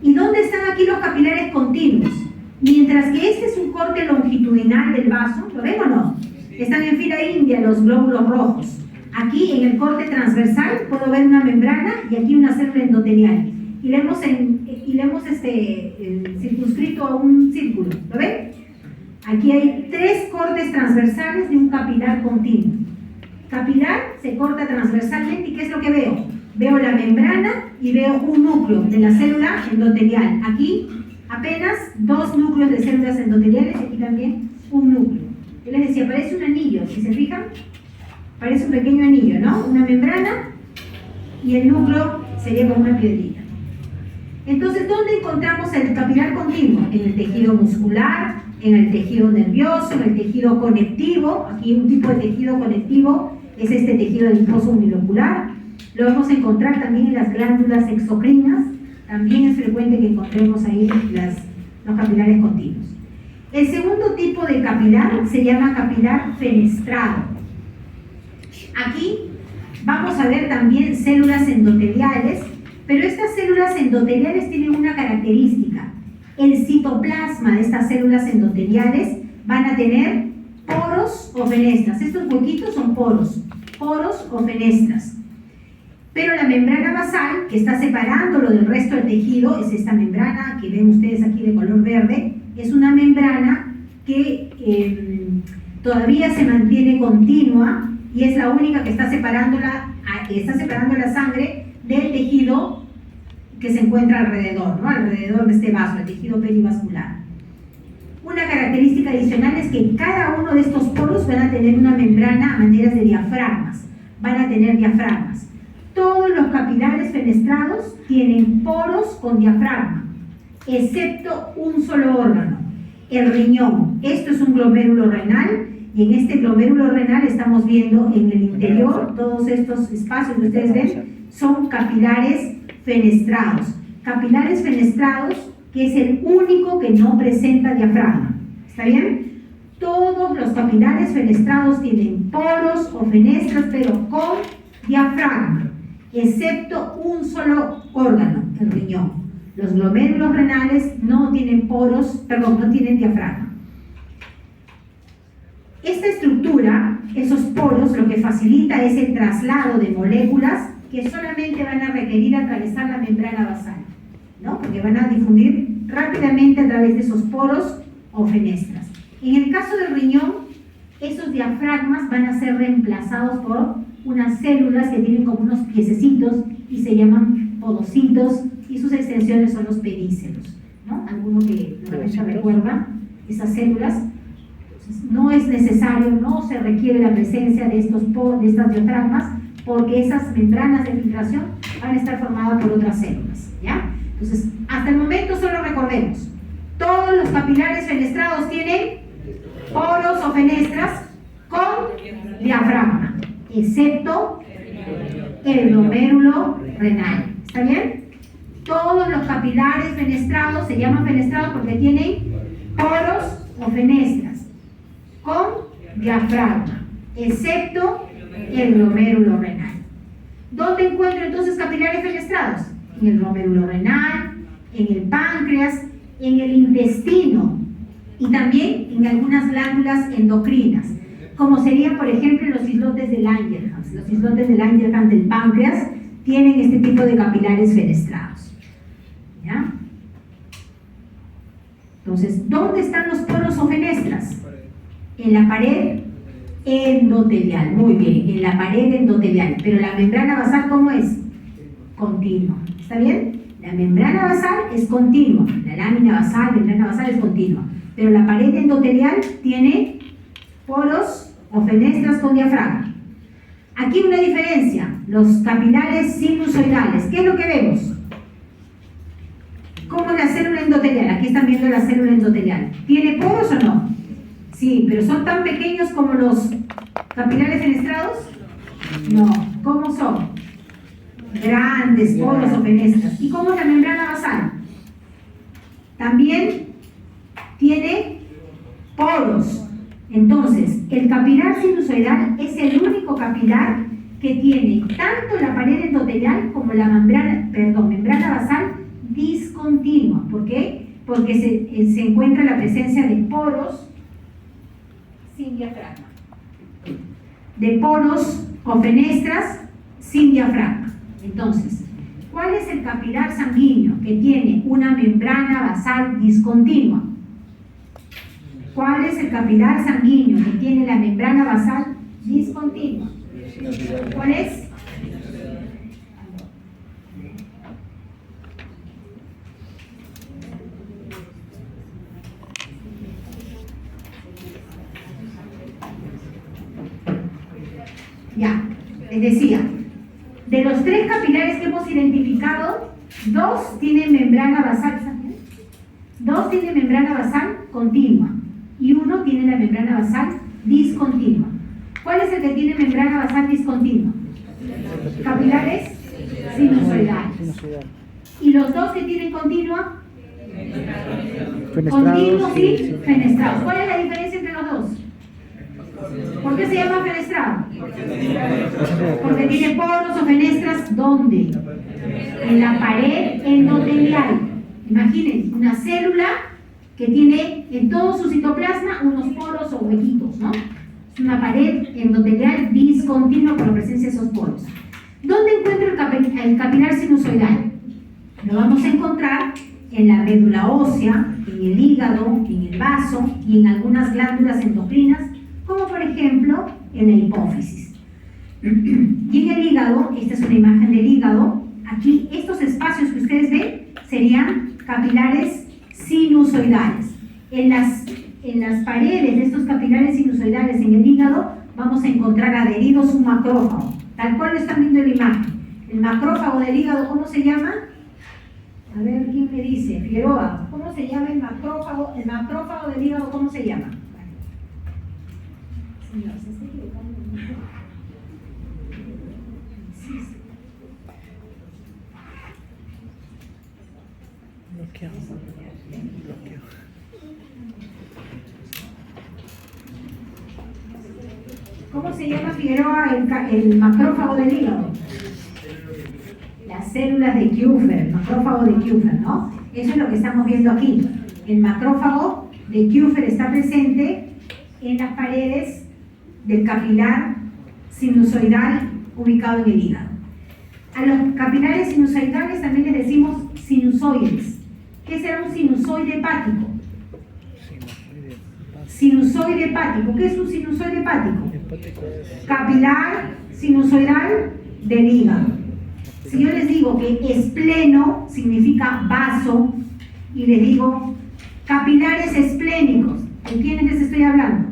¿Y dónde están aquí los capilares continuos? Mientras que este es un corte longitudinal del vaso, ¿lo ven o no? Están en fila india los glóbulos rojos. Aquí en el corte transversal puedo ver una membrana y aquí una célula endotelial. Y le hemos circunscrito a un círculo, ¿lo ven? Aquí hay 3 cortes transversales de un capilar continuo. Capilar se corta transversalmente y ¿qué es lo que veo? Veo la membrana y veo un núcleo de la célula endotelial. Aquí apenas 2 núcleos de células endoteliales y aquí también un núcleo. Yo les decía, parece un anillo, si se fijan, parece un pequeño anillo, ¿no? Una membrana y el núcleo sería como una piedrita. Entonces, ¿dónde encontramos el capilar continuo? En el tejido muscular, en el tejido nervioso, en el tejido conectivo. Aquí un tipo de tejido conectivo es este tejido adiposo unilocular. Lo vamos a encontrar también en las glándulas exocrinas. También es frecuente que encontremos ahí los capilares continuos. El segundo tipo de capilar se llama capilar fenestrado. Aquí vamos a ver también células endoteliales, pero estas células endoteliales tienen una característica. El citoplasma de estas células endoteliales van a tener poros o fenestras. Estos huequitos son poros o fenestras. Pero la membrana basal, que está separándolo del resto del tejido, es esta membrana que ven ustedes aquí de color verde, es una membrana que todavía se mantiene continua y es la única que está separando la sangre del tejido que se encuentra alrededor, ¿no? Alrededor de este vaso, el tejido perivascular. Una característica adicional es que cada uno de estos poros van a tener una membrana a manera de diafragmas, van a tener diafragmas. Todos los capilares fenestrados tienen poros con diafragma, excepto un solo órgano, el riñón. Esto es un glomérulo renal y en este glomérulo renal estamos viendo en el interior todos estos espacios que ustedes ven son capilares fenestrados. Capilares fenestrados que es el único que no presenta diafragma. ¿Está bien? Todos los capilares fenestrados tienen poros o fenestras pero con diafragma. excepto un solo órgano, el riñón. Los glomérulos renales no tienen poros, perdón, no tienen diafragma. Esta estructura, esos poros, lo que facilita es el traslado de moléculas que solamente van a requerir atravesar la membrana basal, ¿no? Porque van a difundir rápidamente a través de esos poros o fenestras. En el caso del riñón, esos diafragmas van a ser reemplazados por unas células que tienen como unos piececitos y se llaman podocitos, y sus extensiones son los pedícelos, ¿no? Alguno que de repente recuerda esas células. Entonces, no es necesario, no se requiere la presencia de estas diafragmas, porque esas membranas de filtración van a estar formadas por otras células, ¿ya? Entonces, hasta el momento solo recordemos, todos los capilares fenestrados tienen poros o fenestras con diafragma, excepto el glomérulo renal. ¿Está bien? Todos los capilares fenestrados se llaman fenestrados porque tienen poros o fenestras con diafragma, excepto el glomérulo renal. ¿Dónde encuentro entonces capilares fenestrados? En el glomérulo renal, en el páncreas, en el intestino y también en algunas glándulas endocrinas, como serían, por ejemplo, los islotes de Langerhans. Los islotes de Langerhans del páncreas tienen este tipo de capilares fenestrados, ¿ya? Entonces, ¿dónde están los poros o fenestras? En la pared endotelial. Muy bien, en la pared endotelial. Pero la membrana basal, ¿cómo es? Continua. ¿Está bien? La membrana basal es continua. La lámina basal, membrana basal es continua. Pero la pared endotelial tiene poros o fenestras con diafragma. Aquí una diferencia. Los capilares sinusoidales. ¿Qué es lo que vemos? Como la célula endotelial. Aquí están viendo la célula endotelial. ¿Tiene poros o no? Sí, pero ¿son tan pequeños como los capilares fenestrados? No. ¿Cómo son? Grandes poros o fenestras. ¿Y cómo es la membrana basal? También tiene poros. Entonces, el capilar sinusoidal es el único capilar que tiene tanto la pared endotelial como la membrana basal discontinua. ¿Por qué? Porque se encuentra la presencia de poros sin diafragma, de poros o fenestras sin diafragma. Entonces, ¿cuál es el capilar sanguíneo que tiene una membrana basal discontinua? ¿Cuál es el capilar sanguíneo que tiene la membrana basal discontinua? ¿Cuál es? Ya, les decía, de los 3 capilares que hemos identificado, 2 tienen membrana basal, ¿saben? 2 tienen membrana basal continua y 1 tiene la membrana basal discontinua. ¿Cuál es el que tiene membrana basal discontinua? Capilares sinusoidales. ¿Y los 2 que tienen continua? Continuos y fenestrados. ¿Cuál es la diferencia entre los 2? ¿Por qué se llama fenestrado? Porque tiene poros o fenestras, ¿dónde? En la pared endotelial. Imaginen, una célula que tiene en todo su citoplasma unos poros o huequitos, ¿no? Es una pared endotelial discontinua por la presencia de esos poros. ¿Dónde encuentro el capilar sinusoidal? Lo vamos a encontrar en la médula ósea, en el hígado, en el vaso y en algunas glándulas endocrinas, como por ejemplo en la hipófisis. Y en el hígado, esta es una imagen del hígado, aquí estos espacios que ustedes ven serían capilares sinusoidales. En las paredes de estos capilares sinusoidales en el hígado vamos a encontrar adheridos un macrófago, tal cual lo están viendo en la imagen. El macrófago del hígado, ¿cómo se llama? A ver, ¿quién me dice? Figueroa, ¿cómo se llama el macrófago? El macrófago del hígado, ¿cómo se llama? Señor, se está equivocando mucho. Bloqueado. ¿Cómo se llama, Figueroa, el macrófago del hígado? células de Kupfer, el macrófago de Kupfer, ¿no? Eso es lo que estamos viendo aquí. El macrófago de Kupfer está presente en las paredes del capilar sinusoidal ubicado en el hígado. A los capilares sinusoidales también les decimos sinusoides. ¿Qué será un sinusoide hepático? Sinusoide hepático. ¿Qué es un sinusoide hepático? Capilar sinusoidal del hígado. Si yo les digo que espleno significa vaso y les digo capilares esplénicos, ¿de quiénes les estoy hablando?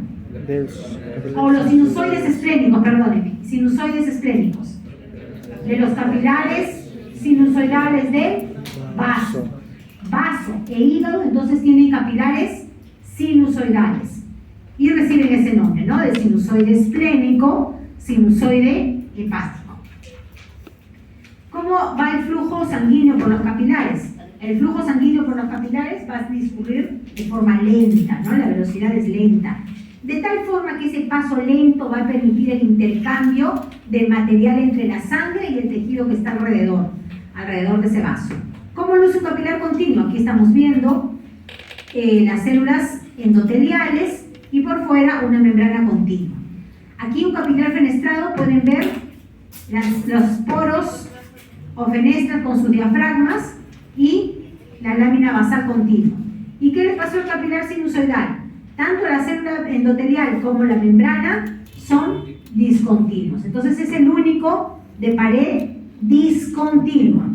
O los sinusoides esplénicos, perdónenme, sinusoides esplénicos. De los capilares sinusoidales de vaso. Vaso e hígado, entonces tienen capilares sinusoidales. Y reciben ese nombre, ¿no? De sinusoide esplénico, sinusoide hepático. ¿Cómo va el flujo sanguíneo por los capilares? El flujo sanguíneo por los capilares va a discurrir de forma lenta, ¿no? La velocidad es lenta. De tal forma que ese paso lento va a permitir el intercambio de material entre la sangre y el tejido que está alrededor de ese vaso. ¿Cómo luce un capilar continuo? Aquí estamos viendo las células endoteliales y por fuera una membrana continua. Aquí un capilar fenestrado, pueden ver los poros o fenestras con sus diafragmas y la lámina basal continua. ¿Y qué le pasó al capilar sinusoidal? Tanto la célula endotelial como la membrana son discontinuos. Entonces es el único de pared discontinua.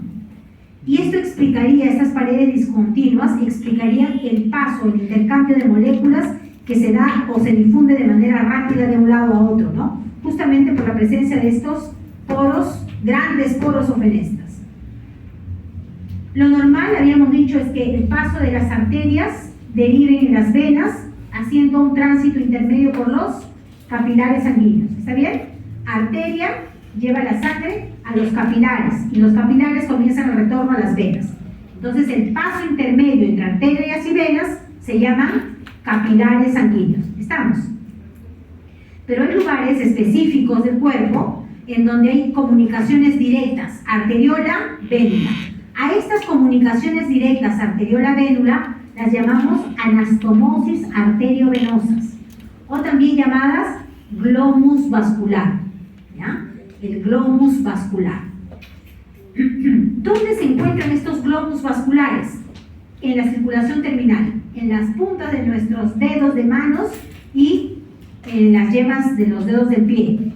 Y esto explicaría, estas paredes discontinuas explicarían el paso, el intercambio de moléculas que se da o se difunde de manera rápida de un lado a otro, ¿no? Justamente por la presencia de estos poros, grandes poros o fenestras. Lo normal, habíamos dicho, es que el paso de las arterias derive en las venas, haciendo un tránsito intermedio por los capilares sanguíneos. ¿Está bien? Arteria lleva la sangre a los capilares y los capilares comienzan el retorno a las venas. Entonces el paso intermedio entre arterias y venas se llaman capilares sanguíneos. ¿Estamos? Pero hay lugares específicos del cuerpo en donde hay comunicaciones directas, arteriola-vénula. A estas comunicaciones directas, arteriola-vénula, las llamamos anastomosis arteriovenosas o también llamadas glomus vascular, ¿ya? El glomus vascular. ¿Dónde se encuentran estos glomus vasculares? En la circulación terminal, en las puntas de nuestros dedos de manos y en las yemas de los dedos del pie,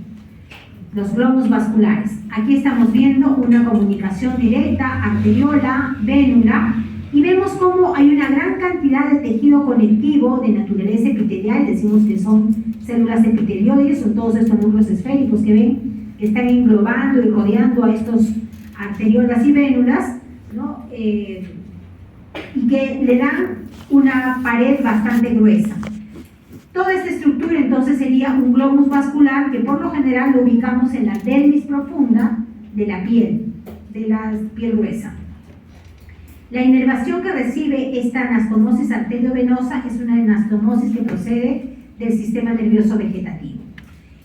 los globos vasculares. Aquí estamos viendo una comunicación directa, arteriola, vénula, y vemos cómo hay una gran cantidad de tejido conectivo de naturaleza epitelial. Decimos que son células epitelioides, son todos estos núcleos esféricos que ven, que están englobando y rodeando a estos arteriolas y vénulas, ¿no? Y que le dan una pared bastante gruesa. Toda esta estructura entonces sería un glomus vascular que por lo general lo ubicamos en la dermis profunda de la piel gruesa. La inervación que recibe esta anastomosis arteriovenosa es una anastomosis que procede del sistema nervioso vegetativo.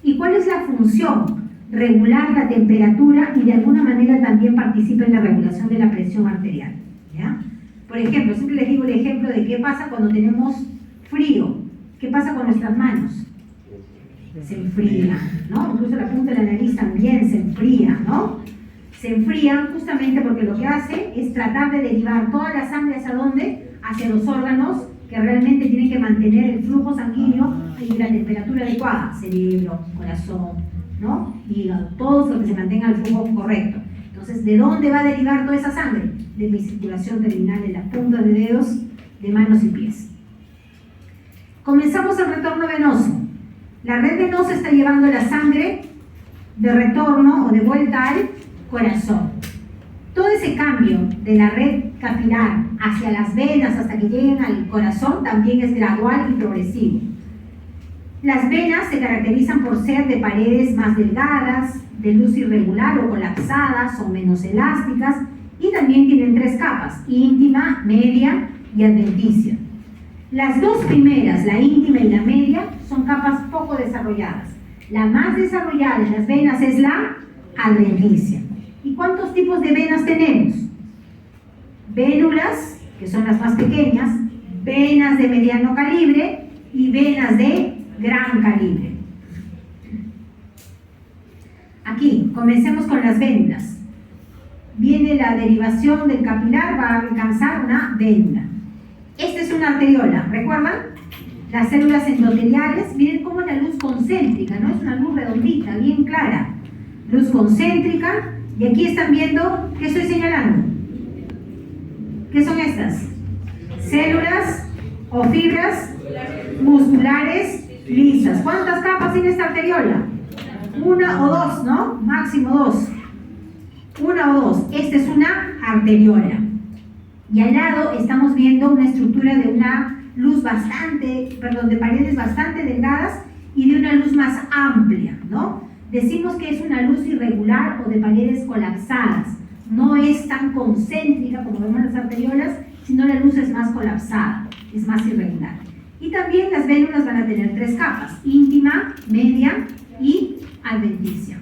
¿Y cuál es la función? Regular la temperatura y de alguna manera también participa en la regulación de la presión arterial, ¿ya? Por ejemplo, siempre les digo el ejemplo de qué pasa cuando tenemos frío. ¿Qué pasa con nuestras manos? Se enfrían, ¿no? Incluso la punta de la nariz también se enfría, ¿no? Se enfrían justamente porque lo que hace es tratar de derivar toda la sangre ¿hacia dónde? Hacia los órganos que realmente tienen que mantener el flujo sanguíneo y la temperatura adecuada. Cerebro, corazón, ¿no? Hígado, todo lo que se mantenga el flujo correcto. Entonces, ¿de dónde va a derivar toda esa sangre? De mi circulación terminal, de la punta de dedos, de manos y pies. Comenzamos el retorno venoso. La red venosa está llevando la sangre de retorno o de vuelta al corazón. Todo ese cambio de la red capilar hacia las venas hasta que lleguen al corazón también es gradual y progresivo. Las venas se caracterizan por ser de paredes más delgadas, de luz irregular o colapsadas o menos elásticas, y también tienen 3 capas: íntima, media y adventicia. Las dos primeras, la íntima y la media, son capas poco desarrolladas. La más desarrollada en las venas es la adventicia. ¿Y cuántos tipos de venas tenemos? Vénulas, que son las más pequeñas, venas de mediano calibre y venas de gran calibre. Aquí, comencemos con las vénulas. Viene la derivación del capilar, va a alcanzar una vénula. Esta es una arteriola, ¿recuerdan? Las células endoteliales, miren cómo es la luz concéntrica, ¿no? Es una luz redondita, bien clara. Luz concéntrica, y aquí están viendo, ¿qué estoy señalando? ¿Qué son estas? Células o fibras musculares lisas. ¿Cuántas capas tiene esta arteriola? Una o dos, ¿no? Máximo dos. Una o dos. Esta es una arteriola. Y al lado estamos viendo una estructura de una luz de paredes bastante delgadas y de una luz más amplia, ¿no? Decimos que es una luz irregular o de paredes colapsadas. No es tan concéntrica como vemos las arteriolas, sino la luz es más colapsada, es más irregular. Y también las vénulas van a tener tres capas: íntima, media y adventicia.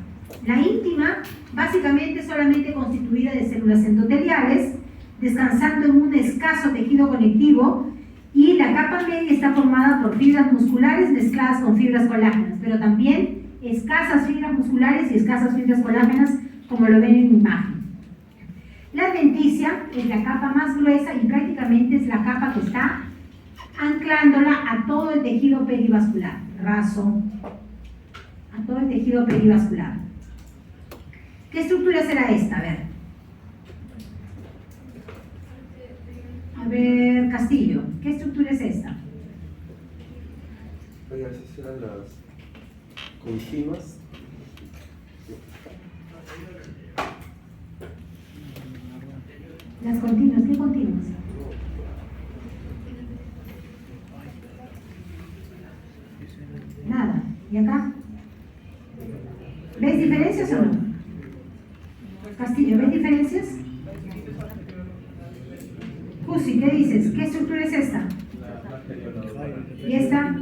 La íntima, básicamente solamente constituida de células endoteliales, descansando en un escaso tejido conectivo, y la capa media está formada por fibras musculares mezcladas con fibras colágenas, pero también escasas fibras musculares y escasas fibras colágenas, como lo ven en la imagen. La adventicia es la capa más gruesa y prácticamente es la capa que está anclándola a todo el tejido perivascular, raso, a todo el tejido perivascular. ¿Qué estructura será esta? A ver, Castillo, ¿qué estructura es esta? Oiga, esas serán las continuas. Las continuas, ¿qué continuas? Nada. ¿Y acá? ¿Ves diferencias o no? Castillo, ¿ves diferencias? Cusi, ¿qué dices? ¿Qué estructura es esta? ¿Y esta?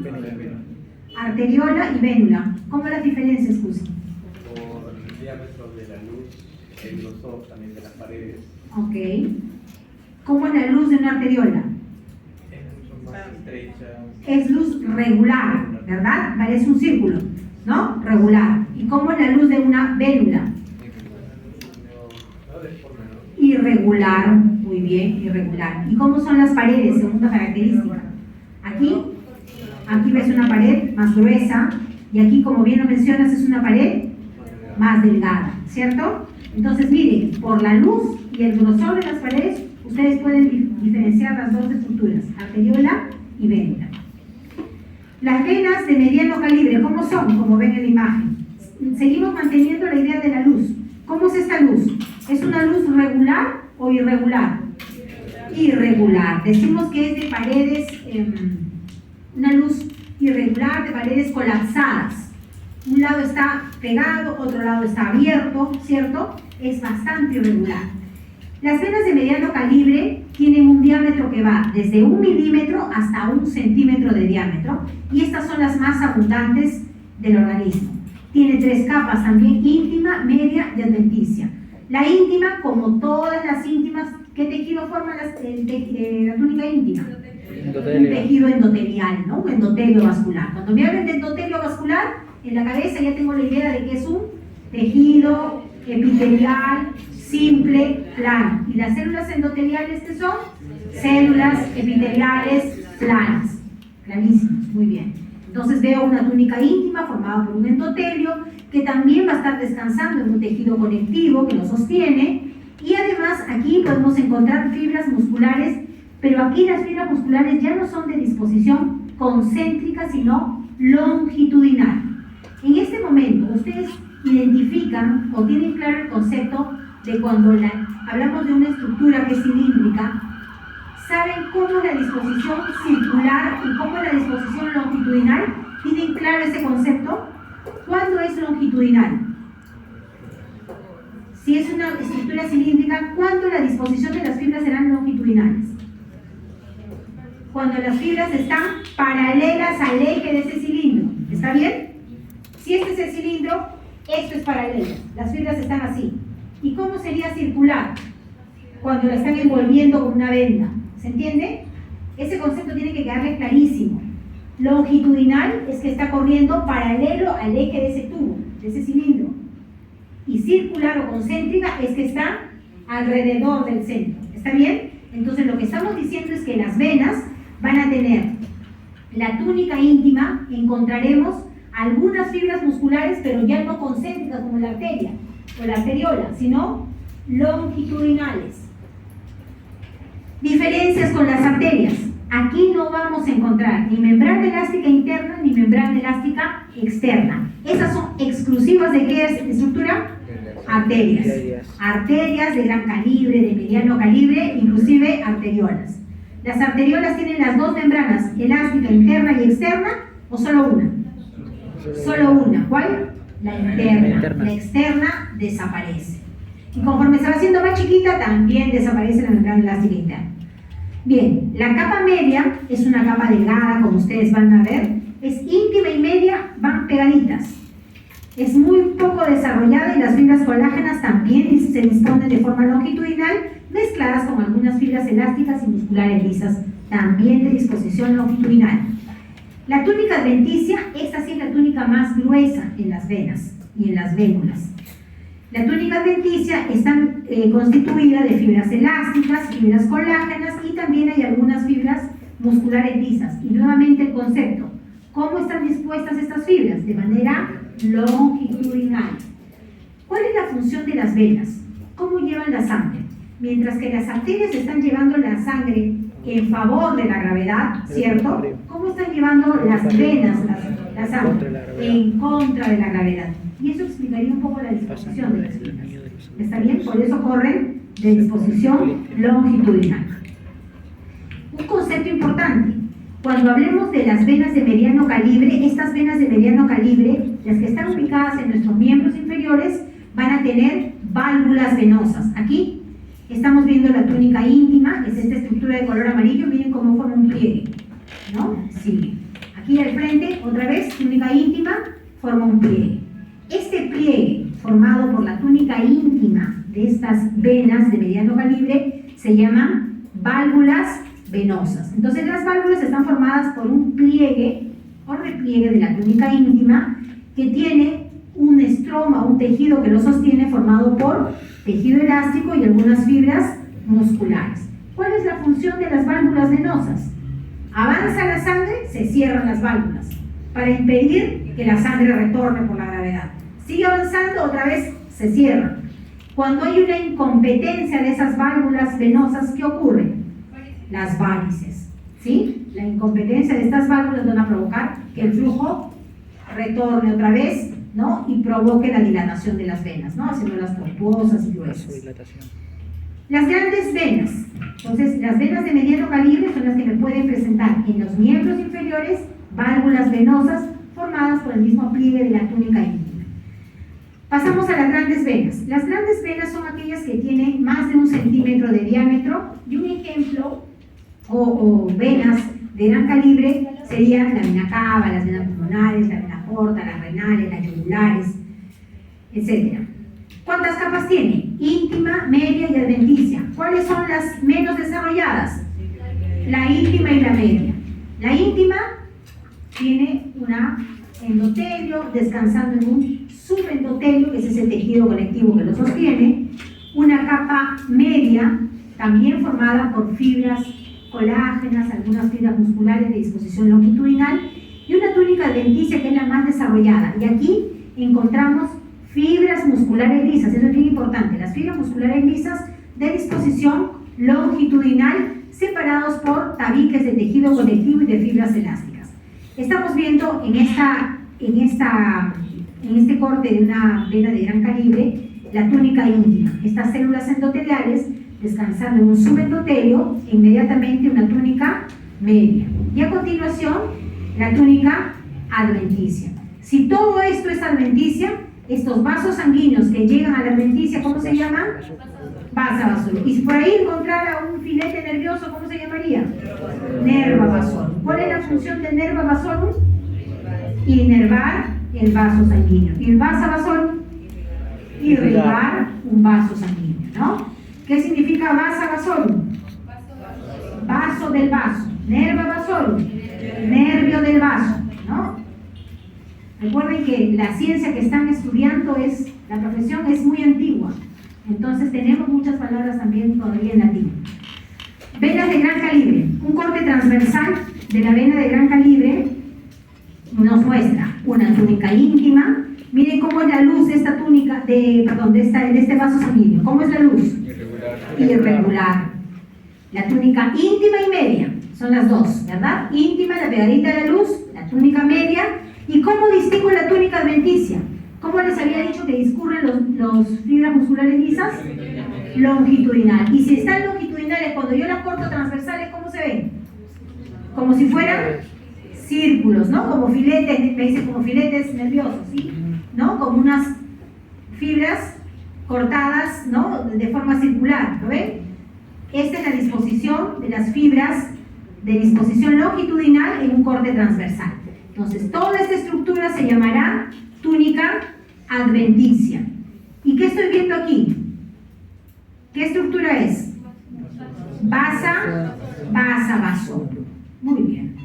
Arteriola y vénula. ¿Cómo las diferencias, Cusi? Por el diámetro de la luz, el grosor también de las paredes. Ok. ¿Cómo es la luz de una arteriola? Son más estrechas. Es luz regular, ¿verdad? Parece un círculo, ¿no? Regular. ¿Y cómo es la luz de una vénula? Irregular. Muy bien, irregular. ¿Y cómo son las paredes, segunda característica? Aquí ves una pared más gruesa, y aquí, como bien lo mencionas, es una pared más delgada, ¿cierto? Entonces, miren, por la luz y el grosor de las paredes, ustedes pueden diferenciar las dos estructuras, arteriola y vénula. Las venas de mediano calibre, ¿cómo son? Como ven en la imagen. Seguimos manteniendo la idea de la luz. ¿Cómo es esta luz? ¿Es una luz regular o irregular? Irregular. Decimos que es de paredes, una luz irregular de paredes colapsadas. Un lado está pegado, otro lado está abierto, ¿cierto? Es bastante irregular. Las venas de mediano calibre tienen un diámetro que va desde 1 milímetro hasta 1 centímetro de diámetro, y estas son las más abundantes del organismo. Tiene tres capas también: íntima, media y adventicia. La íntima, como todas las íntimas, ¿qué tejido forma la túnica íntima? Un tejido endotelial, ¿no? Un endotelio vascular. Cuando me hablan de endotelio vascular, en la cabeza ya tengo la idea de que es un tejido epitelial, simple, plano. ¿Y las células endoteliales qué son? Células epiteliales planas. Clarísimos, muy bien. Entonces veo una túnica íntima formada por un endotelio que también va a estar descansando en un tejido conectivo que lo sostiene, y además aquí podemos encontrar fibras musculares, pero aquí las fibras musculares ya no son de disposición concéntrica, sino longitudinal. En este momento ustedes identifican o tienen claro el concepto de cuando hablamos de una estructura que es cilíndrica. ¿Saben cómo es la disposición circular y cómo es la disposición longitudinal? ¿Tienen claro ese concepto? ¿Cuándo es longitudinal? Si es una estructura cilíndrica, ¿cuándo la disposición de las fibras serán longitudinales? Cuando las fibras están paralelas al eje de ese cilindro. ¿Está bien? Si este es el cilindro, esto es paralelo. Las fibras están así. ¿Y cómo sería circular? Cuando la están envolviendo con una venda. ¿Se entiende? Ese concepto tiene que quedarle clarísimo. Longitudinal es que está corriendo paralelo al eje de ese tubo, de ese cilindro. Y circular o concéntrica es que está alrededor del centro. ¿Está bien? Entonces lo que estamos diciendo es que las venas van a tener la túnica íntima, encontraremos algunas fibras musculares, pero ya no concéntricas como la arteria o la arteriola, sino longitudinales. Diferencias con las arterias. Aquí no vamos a encontrar ni membrana elástica interna ni membrana elástica externa. Esas son exclusivas de qué estructura? Arterias. Arterias de gran calibre, de mediano calibre, inclusive arteriolas. ¿Las arteriolas tienen las dos membranas, elástica interna y externa, o solo una? Solo una. ¿Cuál? La interna. La externa desaparece. Y conforme se va haciendo más chiquita, también desaparece la membrana elástica interna. Bien, la capa media es una capa delgada, como ustedes van a ver, es íntima y media, van pegaditas. Es muy poco desarrollada y las fibras colágenas también se disponen de forma longitudinal, mezcladas con algunas fibras elásticas y musculares lisas, también de disposición longitudinal. La túnica adventicia, esta sí es la túnica más gruesa en las venas y en las vénulas. La túnica adventicia está constituida de fibras elásticas, fibras colágenas y también hay algunas fibras musculares lisas. Y nuevamente el concepto, ¿cómo están dispuestas estas fibras? De manera longitudinal. ¿Cuál es la función de las venas? ¿Cómo llevan la sangre? Mientras que las arterias están llevando la sangre en favor de la gravedad, ¿cierto? ¿Cómo están llevando las venas la sangre? En contra de la gravedad. Y eso explicaría un poco la disposición de las venas. ¿Está bien? Por eso corren de disposición longitudinal. Un concepto importante. Cuando hablemos de las venas de mediano calibre, estas venas de mediano calibre, las que están ubicadas en nuestros miembros inferiores, van a tener válvulas venosas. Aquí estamos viendo la túnica íntima, es esta estructura de color amarillo, miren cómo forma un pliegue, ¿no? Sí. Aquí al frente, otra vez, túnica íntima, forma un pliegue. Este pliegue, formado por la túnica íntima de estas venas de mediano calibre, se llaman válvulas venosas. Entonces las válvulas están formadas por un pliegue o repliegue de la túnica íntima que tiene un estroma, un tejido que lo sostiene formado por tejido elástico y algunas fibras musculares. ¿Cuál es la función de las válvulas venosas? Avanza la sangre, se cierran las válvulas para impedir que la sangre retorne por la gravedad. Sigue avanzando, otra vez se cierran. Cuando hay una incompetencia de esas válvulas venosas, ¿qué ocurre? Las varices, ¿sí? La incompetencia de estas válvulas van a provocar que el flujo retorne otra vez, ¿no? Y provoque la dilatación de las venas, ¿no? Haciéndolas tortuosas y gruesas. Las grandes venas. Entonces, las venas de mediano calibre son las que me pueden presentar en los miembros inferiores válvulas venosas formadas por el mismo pliegue de la túnica íntima. Pasamos a las grandes venas. Las grandes venas son aquellas que tienen más de 1 centímetro de diámetro y un ejemplo o venas de gran calibre serían la vena cava, las venas pulmonares, la vena porta, las renales, las yugulares, etc. ¿Cuántas capas tiene? Íntima, media y adventicia. ¿Cuáles son las menos desarrolladas? La íntima y la media. La íntima tiene una endotelio descansando en un subendotelio, que es ese tejido conectivo que lo sostiene, una capa media también formada por fibras colágenas, algunas fibras musculares de disposición longitudinal y una túnica adventicia que es la más desarrollada. Y aquí encontramos fibras musculares lisas, eso es bien importante, las fibras musculares lisas de disposición longitudinal separados por tabiques de tejido conectivo y de fibras elásticas. Estamos viendo en este corte de una vena de gran calibre la túnica íntima, estas células endoteliales descansando en un subendotelio e inmediatamente una túnica media. Y a continuación, la túnica adventicia. Si todo esto es adventicia, estos vasos sanguíneos que llegan a la adventicia, ¿cómo se llaman? Vasa vasorum. Y si por ahí encontrara un filete nervioso, ¿cómo se llamaría? Nerva vasorum. ¿Cuál es la función del nerva vasorum? Inervar el vaso sanguíneo. ¿Y el vasa vasorum? Irrigar un vaso sanguíneo, ¿no? ¿Qué significa vasa vasorum? Vaso del vaso. Nerva vasorum, nervio del vaso, ¿no? Recuerden que la ciencia que están estudiando la profesión es muy antigua, entonces tenemos muchas palabras también todavía en latín. Venas de gran calibre. Un corte transversal de la vena de gran calibre nos muestra una túnica íntima. Miren cómo es la luz de esta túnica, de este vaso sanguíneo. ¿Cómo es la luz? Irregular. La túnica íntima y media, son las dos, ¿verdad? Íntima, la pegadita de la luz, la túnica media. ¿Y cómo distingo la túnica adventicia? ¿Cómo les había dicho que discurren los fibras musculares lisas? Longitudinal. Y si están longitudinales, cuando yo las corto transversales, ¿cómo se ven? Como si fueran círculos, ¿no? Como filetes, me dicen como filetes nerviosos, ¿sí? ¿No? Como unas fibras cortadas, ¿no? De forma circular, ¿lo ven? Esta es la disposición de las fibras de disposición longitudinal en un corte transversal. Entonces, toda esta estructura se llamará túnica adventicia. ¿Y qué estoy viendo aquí? ¿Qué estructura es? Basa, vaso. Muy bien.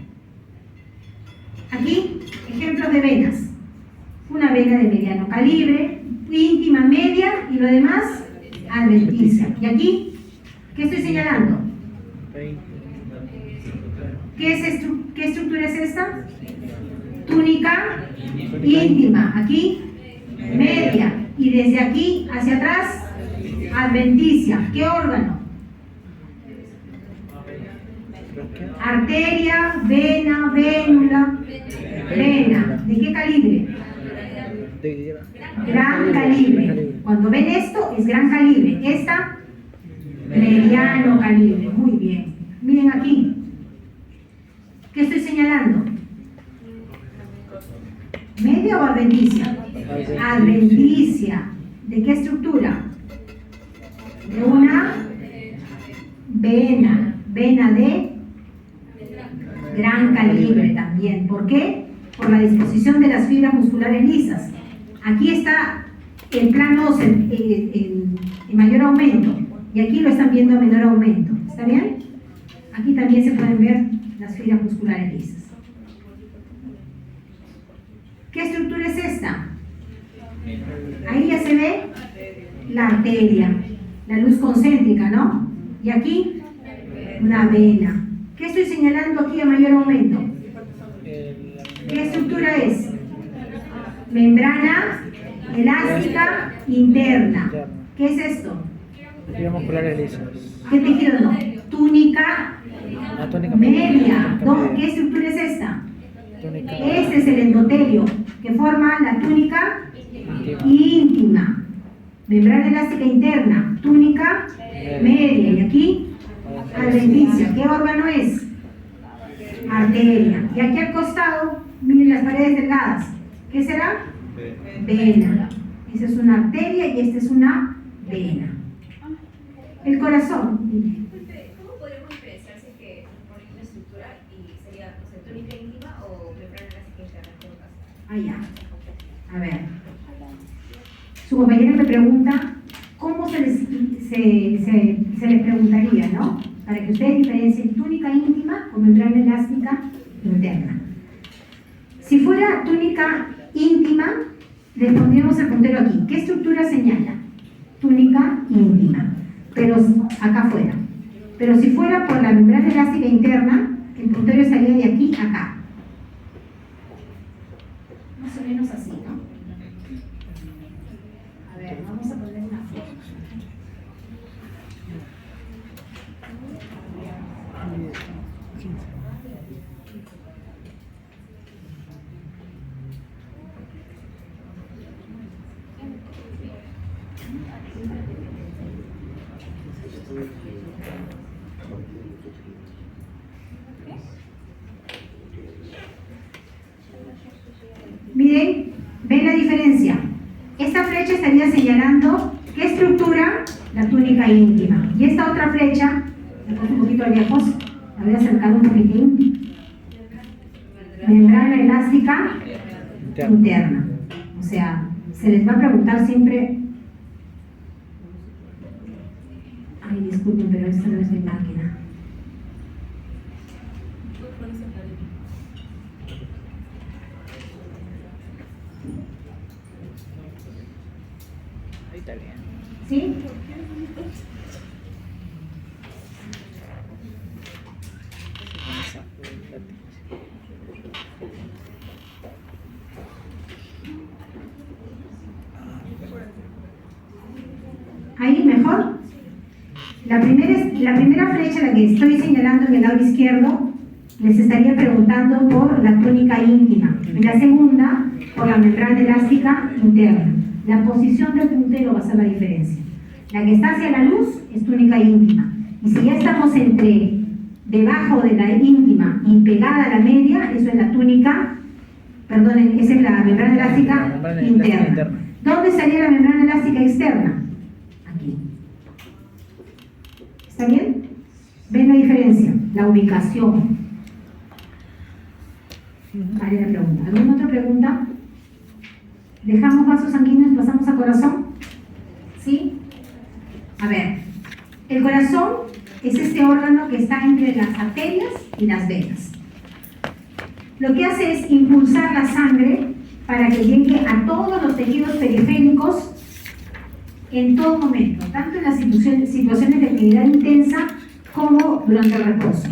Aquí, ejemplos de venas. Una vena de mediano calibre, íntima, media y lo demás, adventicia. ¿Y aquí? ¿Qué estoy señalando? ¿Qué estructura es esta? Túnica íntima. Aquí, media. Y desde aquí hacia atrás, adventicia. ¿Qué órgano? Arteria, vena, vénula, vena. ¿De qué calibre? Gran calibre. Cuando ven esto, es gran calibre. Esta, mediano calibre. Muy bien. Miren aquí. ¿Qué estoy señalando? ¿Media o adventicia? Adventicia. ¿De qué estructura? De una vena. Vena de gran calibre también. ¿Por qué? Por la disposición de las fibras musculares lisas. Aquí está el plano óseo en mayor aumento y aquí lo están viendo a menor aumento. ¿Está bien? Aquí también se pueden ver las fibras musculares lisas. ¿Qué estructura es esta? Ahí ya se ve la arteria, la luz concéntrica, ¿no? Y aquí una vena. ¿Qué estoy señalando aquí a mayor aumento? ¿Qué estructura es? Membrana elástica interna. ¿Qué es esto? Fibras musculares lisas. ¿Qué tejido no? Túnica media. ¿Qué estructura es esta? Este es el endotelio que forma la túnica íntima. Membrana elástica interna. Túnica media. Y aquí, adventicia. ¿Qué órgano es? Arteria. Y aquí al costado, miren las paredes delgadas. ¿Qué será? Vena. Esa es una arteria y esta es una vena. El corazón. ¿Cómo podríamos diferenciar si que ponen una estructura y sería, no sé, túnica íntima o membrana elástica interna en todo caso? Ah, ya. A ver. Su compañera me pregunta cómo se les preguntaría, ¿no? Para que ustedes diferencien túnica íntima o membrana elástica interna. Si fuera túnica íntima, le pondríamos el puntero aquí. ¿Qué estructura señala? Túnica íntima, pero acá afuera. Pero si fuera por la membrana elástica interna, el puntero estaría de aquí a acá. Más o menos así, ¿no? A ver, vamos a poner una foto. Miren, ven la diferencia. Esta flecha estaría señalando qué estructura, la túnica íntima. Y esta otra flecha, la pongo un poquito lejos, la voy a acercar un poquitín. Membrana elástica interna. O sea, se les va a preguntar siempre Ay, disculpen, pero esta no es mi máquina. Ahí está bien. ¿Sí? ¿Ahí mejor? La primera flecha, la que estoy señalando en el lado izquierdo, les estaría preguntando por la túnica íntima. En la segunda, por la membrana elástica interna. La posición del puntero va a ser la diferencia. La que está hacia la luz es túnica íntima. Y si ya estamos debajo de la íntima y pegada a la media, eso es la túnica, perdonen, esa es la membrana elástica interna. ¿Dónde estaría la membrana elástica externa? Aquí. ¿Está bien? ¿Ven la diferencia? La ubicación. Vale la pregunta. ¿Alguna otra pregunta? ¿Dejamos vasos sanguíneos y pasamos a corazón? ¿Sí? A ver, el corazón es este órgano que está entre las arterias y las venas. Lo que hace es impulsar la sangre para que llegue a todos los tejidos periféricos en todo momento, tanto en las situaciones de actividad intensa como durante el reposo.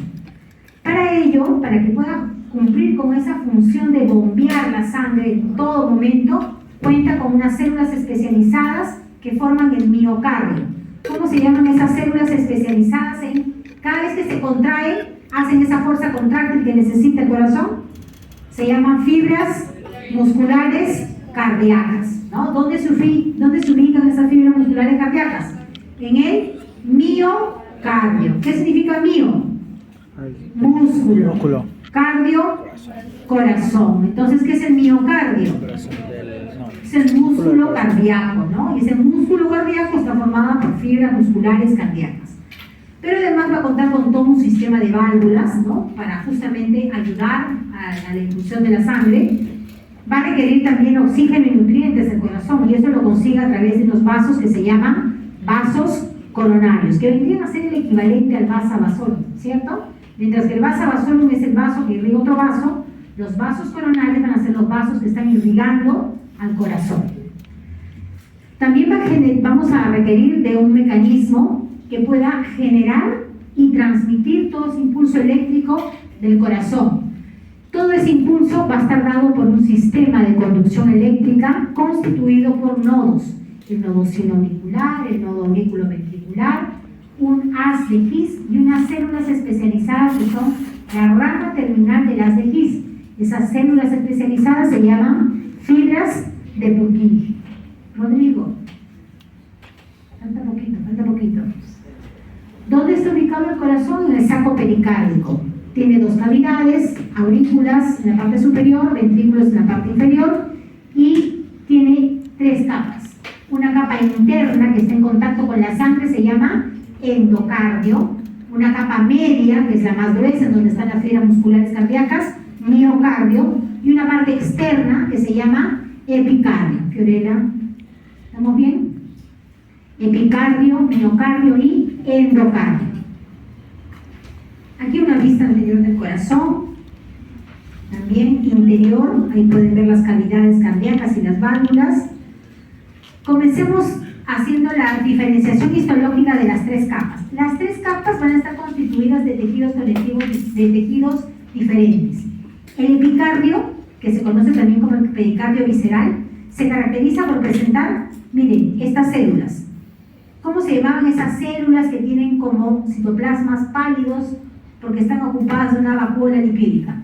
Para ello, para que pueda cumplir con esa función de bombear la sangre en todo momento, cuenta con unas células especializadas que forman el miocardio. ¿Cómo se llaman esas células especializadas? Cada vez que se contraen, hacen esa fuerza contráctil que necesita el corazón. Se llaman fibras musculares cardíacas, ¿no? ¿Dónde se ubican esas fibras musculares cardíacas? En el miocardio. ¿Qué significa mio? Músculo. Cardio, corazón. Entonces, ¿qué es el miocardio? Es el músculo cardíaco, ¿no? Y ese músculo cardíaco está formado por fibras musculares cardíacas. Pero además va a contar con todo un sistema de válvulas, ¿no? Para justamente ayudar a la impulsión de la sangre. Va a requerir también oxígeno y nutrientes el corazón, y eso lo consigue a través de los vasos que se llaman vasos coronarios, que vendrían a ser el equivalente al vasa vasorum, ¿cierto? Mientras que el vasa vasorum es el vaso que irriga otro vaso, los vasos coronarios van a ser los vasos que están irrigando al corazón. También vamos a requerir de un mecanismo que pueda generar y transmitir todo ese impulso eléctrico del corazón. Todo ese impulso va a estar dado por un sistema de conducción eléctrica constituido por nodos: el nodo sinoauricular, el nodo auriculoventricular, un haz de His y unas células especializadas que son la rama terminal del haz de His. Esas células especializadas se llaman fibras de Purkinje. Rodrigo, falta poquito. ¿Dónde está ubicado el corazón? En el saco pericárdico. Tiene dos cavidades, aurículas en la parte superior, ventrículos en la parte inferior, y tiene tres capas. Una capa interna que está en contacto con la sangre se llama endocardio, una capa media, que es la más gruesa, en donde están las fibras musculares cardíacas, miocardio, y una parte externa que se llama epicardio. Fiorella, ¿estamos bien? Epicardio, miocardio y endocardio. Aquí una vista anterior del corazón, también interior, ahí pueden ver las cavidades cardíacas y las válvulas. Comencemos haciendo la diferenciación histológica de las tres capas. Las tres capas van a estar constituidas de tejidos conectivos, de tejidos diferentes. El epicardio, que se conoce también como el pericardio visceral, se caracteriza por presentar, miren, estas células. ¿Cómo se llamaban esas células que tienen como citoplasmas pálidos porque están ocupadas de una vacuola lipídica?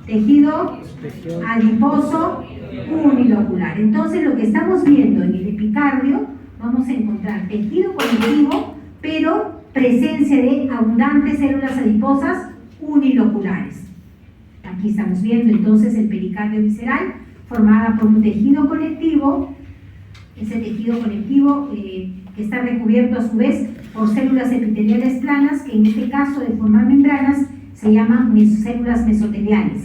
Tejido adiposo unilocular. Entonces, lo que estamos viendo en el epicardio, vamos a encontrar tejido conectivo, pero presencia de abundantes células adiposas uniloculares. Aquí estamos viendo entonces el pericardio visceral, formada por un tejido conectivo. Ese tejido conectivo que está recubierto a su vez por células epiteliales planas, que en este caso de formar membranas se llaman células mesoteliales.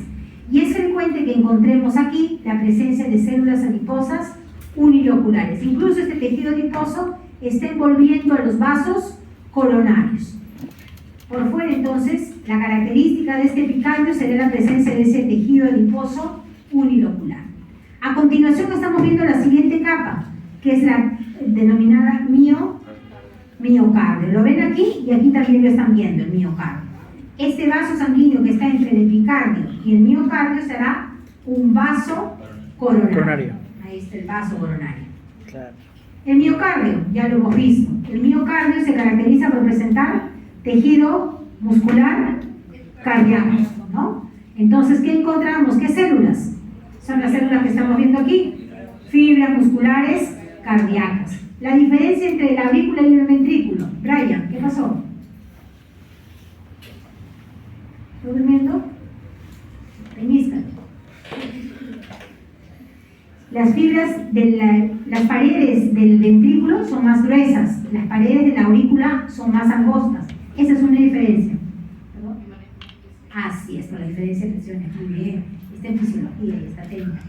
Y es frecuente que encontremos aquí la presencia de células adiposas uniloculares. Incluso este tejido adiposo está envolviendo a los vasos coronarios. Por fuera, entonces, la característica de este epicardio sería la presencia de ese tejido adiposo unilocular. A continuación estamos viendo la siguiente capa, que es la denominada miocardio. Lo ven aquí y aquí también lo están viendo, el miocardio. Este vaso sanguíneo que está entre el epicardio y el miocardio será un vaso coronario. Ahí está el vaso coronario. Claro. El miocardio, ya lo hemos visto. El miocardio se caracteriza por presentar tejido muscular cardíaco, ¿no? Entonces, ¿qué encontramos? ¿Qué células? Son las células que estamos viendo aquí. Fibras musculares cardíacas. La diferencia entre la aurícula y el ventrículo. Brian, ¿qué pasó? ¿Estás durmiendo? Peñíscate. Las fibras de las paredes del ventrículo son más gruesas, las paredes de la aurícula son más angostas. Esa es una diferencia. ¿Perdón? Así es, por la diferencia de presiones. Muy bien. Está en fisiología y está técnica.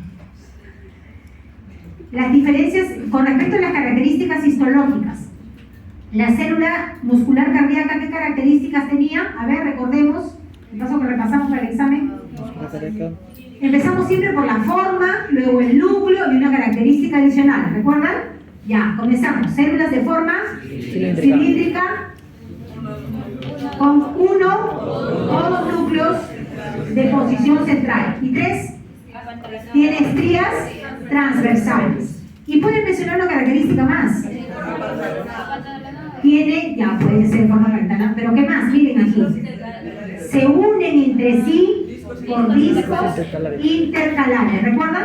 Las diferencias con respecto a las características histológicas. La célula muscular cardíaca, ¿qué características tenía? A ver, recordemos. El paso que repasamos para el examen. Empezamos siempre por la forma, luego el núcleo y una característica adicional. ¿Recuerdan? Ya, comenzamos. Células de forma cilíndrica con 1 o 2 núcleos de posición central. Y 3, tiene estrías transversales. Y pueden mencionar una característica más. Tiene, ya puede ser forma rectangular, pero ¿qué más? Miren aquí. Se unen entre sí por discos intercalares. ¿Recuerdan?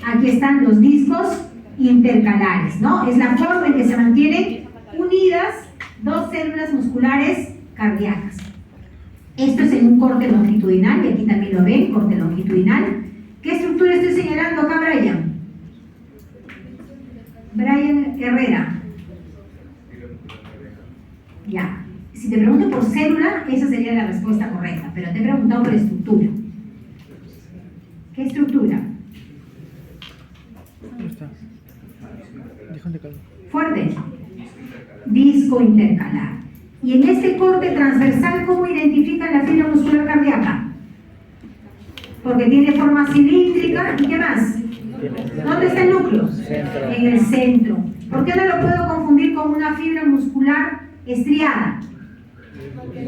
Aquí están los discos intercalares, ¿no? Es la forma en que se mantienen unidas dos células musculares cardíacas. Esto es en un corte longitudinal, y aquí también lo ven, corte longitudinal. ¿Qué estructura estoy señalando acá, Brian? Brian Herrera. Ya. Si te pregunto por célula, esa sería la respuesta correcta, pero te he preguntado por estructura. ¿Qué estructura? ¿Dónde está? Déjame calmar. Fuerte. Disco intercalar. Y en este corte transversal, ¿cómo identifican la fibra muscular cardíaca? Porque tiene forma cilíndrica. ¿Y qué más? ¿Dónde está el núcleo? Centro. En el centro. ¿Por qué no lo puedo confundir con una fibra muscular estriada?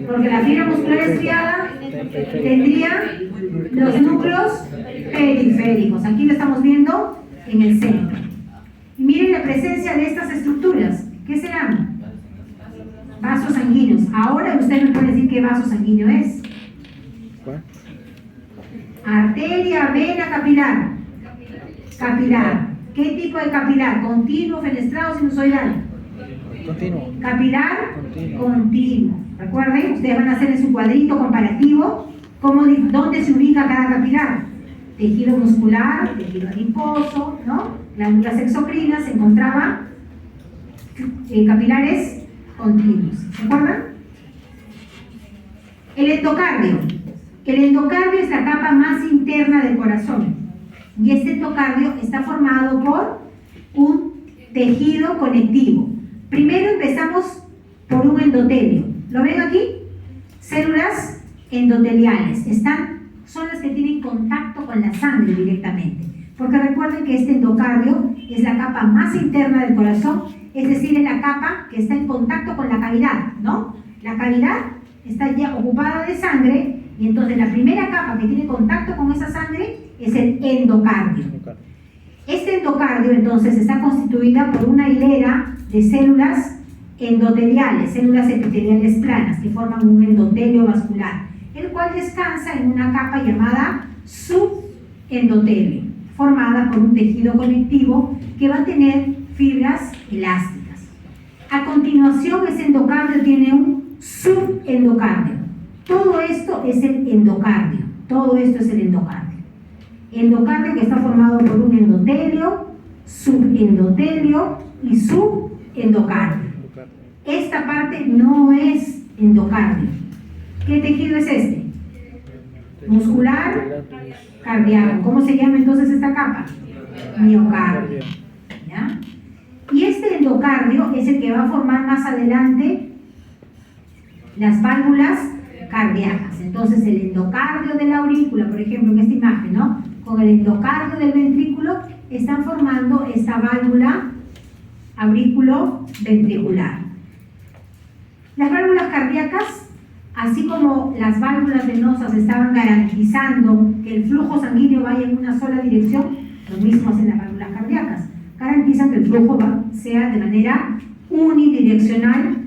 Porque la fibra muscular estriada tendría los núcleos periféricos. Aquí lo estamos viendo en el centro. Y miren la presencia de estas estructuras. ¿Qué serán? Vasos sanguíneos. Ahora usted me puede decir qué vaso sanguíneo es. ¿Cuál? Arteria, vena, capilar. Capilar. ¿Qué tipo de capilar? ¿Continuo, fenestrado, sinusoidal? Continuo. Capilar Continuo. continuo. Recuerden, ustedes van a hacer en su cuadrito comparativo dónde se ubica cada capilar. Tejido muscular, tejido adiposo, ¿no? Glándulas exocrinas, se encontraba capilares continuos. ¿Se acuerdan? El endocardio. El endocardio es la capa más interna del corazón. Y este endocardio está formado por un tejido conectivo. Primero empezamos por un endotelio. ¿Lo ven aquí? Células endoteliales. Son las que tienen contacto con la sangre directamente. Porque recuerden que este endocardio es la capa más interna del corazón, es decir, es la capa que está en contacto con la cavidad, ¿no? La cavidad está ya ocupada de sangre y entonces la primera capa que tiene contacto con esa sangre es el endocardio. Este endocardio entonces está constituida por una hilera de células endoteliales, células epiteliales planas que forman un endotelio vascular, el cual descansa en una capa llamada subendotelio, formada por un tejido conectivo que va a tener fibras elásticas. A continuación, ese endocardio tiene un subendocardio. Todo esto es el endocardio. Todo esto es el endocardio. Endocardio que está formado por un endotelio, subendotelio y subendocardio. Esta parte no es endocardio. ¿Qué tejido es este? Muscular cardíaco. ¿Cómo se llama entonces esta capa? Miocardio. ¿Ya? Y este endocardio es el que va a formar más adelante las válvulas cardíacas. Entonces el endocardio de la aurícula, por ejemplo en esta imagen, ¿no?, con el endocardio del ventrículo están formando esta válvula aurículo-ventricular. Las válvulas cardíacas, así como las válvulas venosas estaban garantizando que el flujo sanguíneo vaya en una sola dirección, lo mismo hacen las válvulas cardíacas, garantizan que el flujo sea de manera unidireccional,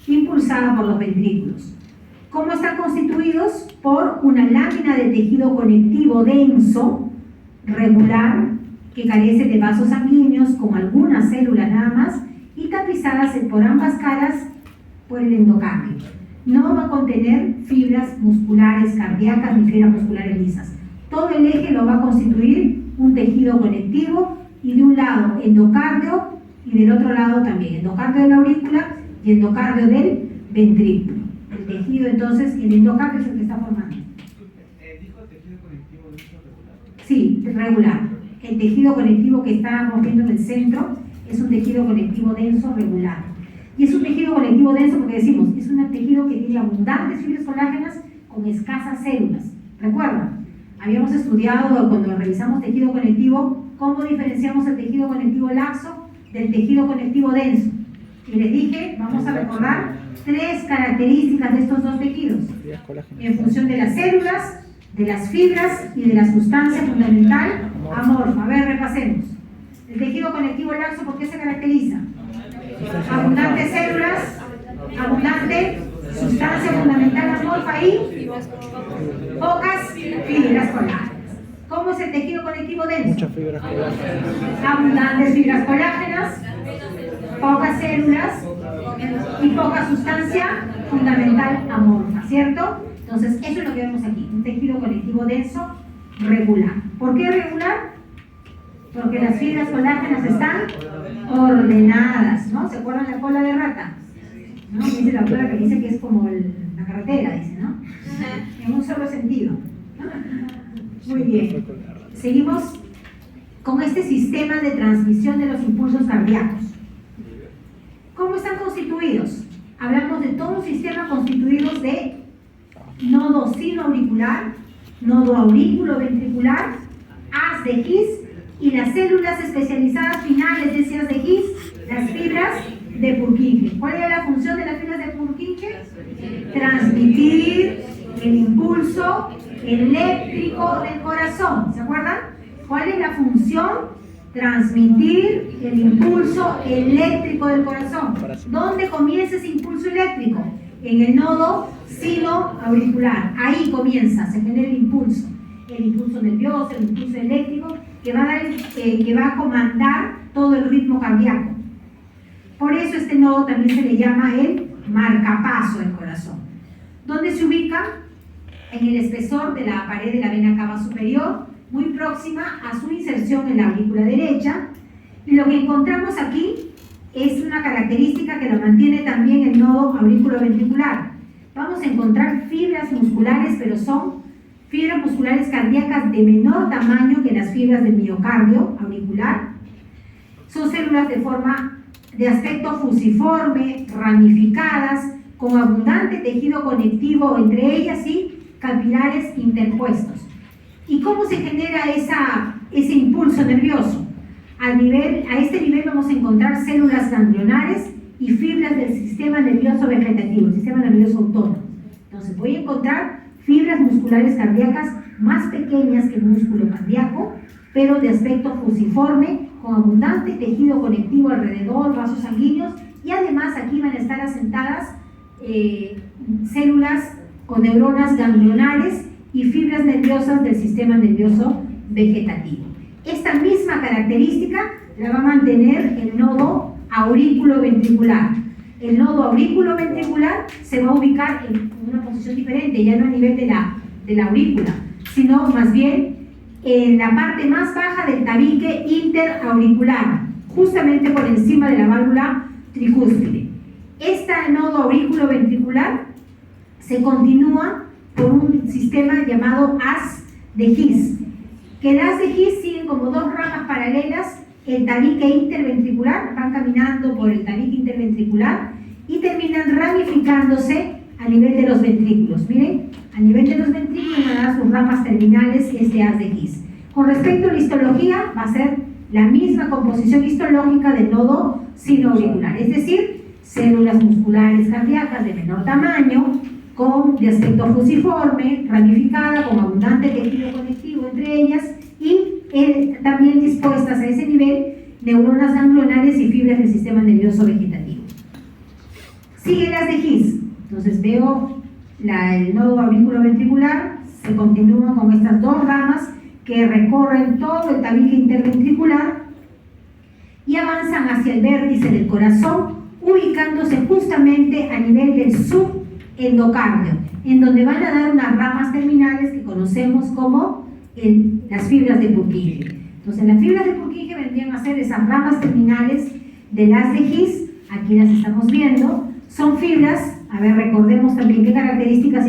impulsada por los ventrículos. ¿Cómo están constituidos? Por una lámina de tejido conectivo denso, regular, que carece de vasos sanguíneos, con algunas células nada más, y tapizadas por ambas caras por el endocardio. No va a contener fibras musculares cardíacas ni fibras musculares lisas. Todo el eje lo va a constituir un tejido conectivo, y de un lado endocardio y del otro lado también endocardio de la aurícula y endocardio del ventrículo. El tejido, entonces, el endocardio es el que está formando. ¿Dijo tejido conectivo denso regular? Sí, regular. El tejido conectivo que estamos viendo en el centro es un tejido conectivo denso regular. Y es un tejido conectivo denso porque decimos, es un tejido que tiene abundantes fibras colágenas con escasas células. ¿Recuerdan? Habíamos estudiado cuando revisamos tejido conectivo cómo diferenciamos el tejido conectivo laxo del tejido conectivo denso. Y les dije, vamos a recordar 3 características de estos dos tejidos en función de las células, de las fibras y de la sustancia fundamental amorfa. A ver, repasemos. El tejido conectivo laxo, ¿por qué se caracteriza? Abundantes células, abundante sustancia fundamental amorfa y pocas fibras colágenas. ¿Cómo es el tejido conectivo denso? Muchas fibras colágenas. Abundantes fibras colágenas, pocas células y poca sustancia fundamental amorfa, ¿cierto? Entonces, eso es lo que vemos aquí, un tejido conectivo denso regular. ¿Por qué regular? Porque las fibras colágenas están ordenadas, ¿no? ¿Se acuerdan la cola de rata? ¿No? Dice la autora que dice que es como la carretera, dice, ¿no? En un solo sentido. Muy bien. Seguimos con este sistema de transmisión de los impulsos cardíacos. ¿Cómo están constituidos? Hablamos de todo un sistema constituido de nodo sinoauricular, nodo aurículo-ventricular, haz de His y las células especializadas finales de ese haz de His, las fibras de Purkinje. ¿Cuál era la función de las fibras de Purkinje? Transmitir el impulso eléctrico del corazón. ¿Se acuerdan? ¿Cuál es la función? Transmitir el impulso eléctrico del corazón. ¿Dónde comienza ese impulso eléctrico? En el nodo sinoauricular. Ahí comienza, se genera el impulso nervioso, el impulso eléctrico que va a comandar todo el ritmo cardíaco. Por eso este nodo también se le llama el marcapaso del corazón. ¿Dónde se ubica? En el espesor de la pared de la vena cava superior, muy próxima a su inserción en la aurícula derecha. Y lo que encontramos aquí es una característica que lo mantiene también el nodo aurículo-ventricular. Vamos a encontrar fibras musculares, pero son fibras musculares cardíacas de menor tamaño que las fibras del miocardio auricular. Son células de aspecto fusiforme, ramificadas, con abundante tejido conectivo entre ellas y capilares interpuestos. ¿Y cómo se genera ese impulso nervioso? A este nivel vamos a encontrar células ganglionares y fibras del sistema nervioso vegetativo, el sistema nervioso autónomo. Entonces voy a encontrar fibras musculares cardíacas más pequeñas que el músculo cardíaco, pero de aspecto fusiforme, con abundante tejido conectivo alrededor, vasos sanguíneos, y además aquí van a estar asentadas células o neuronas ganglionares y fibras nerviosas del sistema nervioso vegetativo. Esta misma característica la va a mantener el nodo aurículo-ventricular. El nodo aurículo-ventricular se va a ubicar en una posición diferente, ya no a nivel de la aurícula, sino más bien en la parte más baja del tabique interauricular, justamente por encima de la válvula tricúspide. Este nodo aurículo-ventricular se continúa por un sistema llamado haz de His, que el haz de His siguen como dos ramas paralelas, el tabique interventricular, van caminando por el tabique interventricular y terminan ramificándose a nivel de los ventrículos. Miren, a nivel de los ventrículos van a dar sus ramas terminales este haz de His. Con respecto a la histología, va a ser la misma composición histológica del nodo sinoauricular, es decir, células musculares cardíacas de menor tamaño, de aspecto fusiforme, ramificada, con abundante tejido conectivo entre ellas y también dispuestas a ese nivel neuronas ganglionares y fibras del sistema nervioso vegetativo. Sigue las de His. Entonces veo el nodo auriculoventricular, se continúa con estas dos ramas que recorren todo el tabique interventricular y avanzan hacia el vértice del corazón, ubicándose justamente a nivel del subendocardio, en donde van a dar unas ramas terminales que conocemos como las fibras de Purkinje. Entonces las fibras de Purkinje vendrían a ser esas ramas terminales del haz de His, aquí las estamos viendo, son fibras, a ver, recordemos también qué características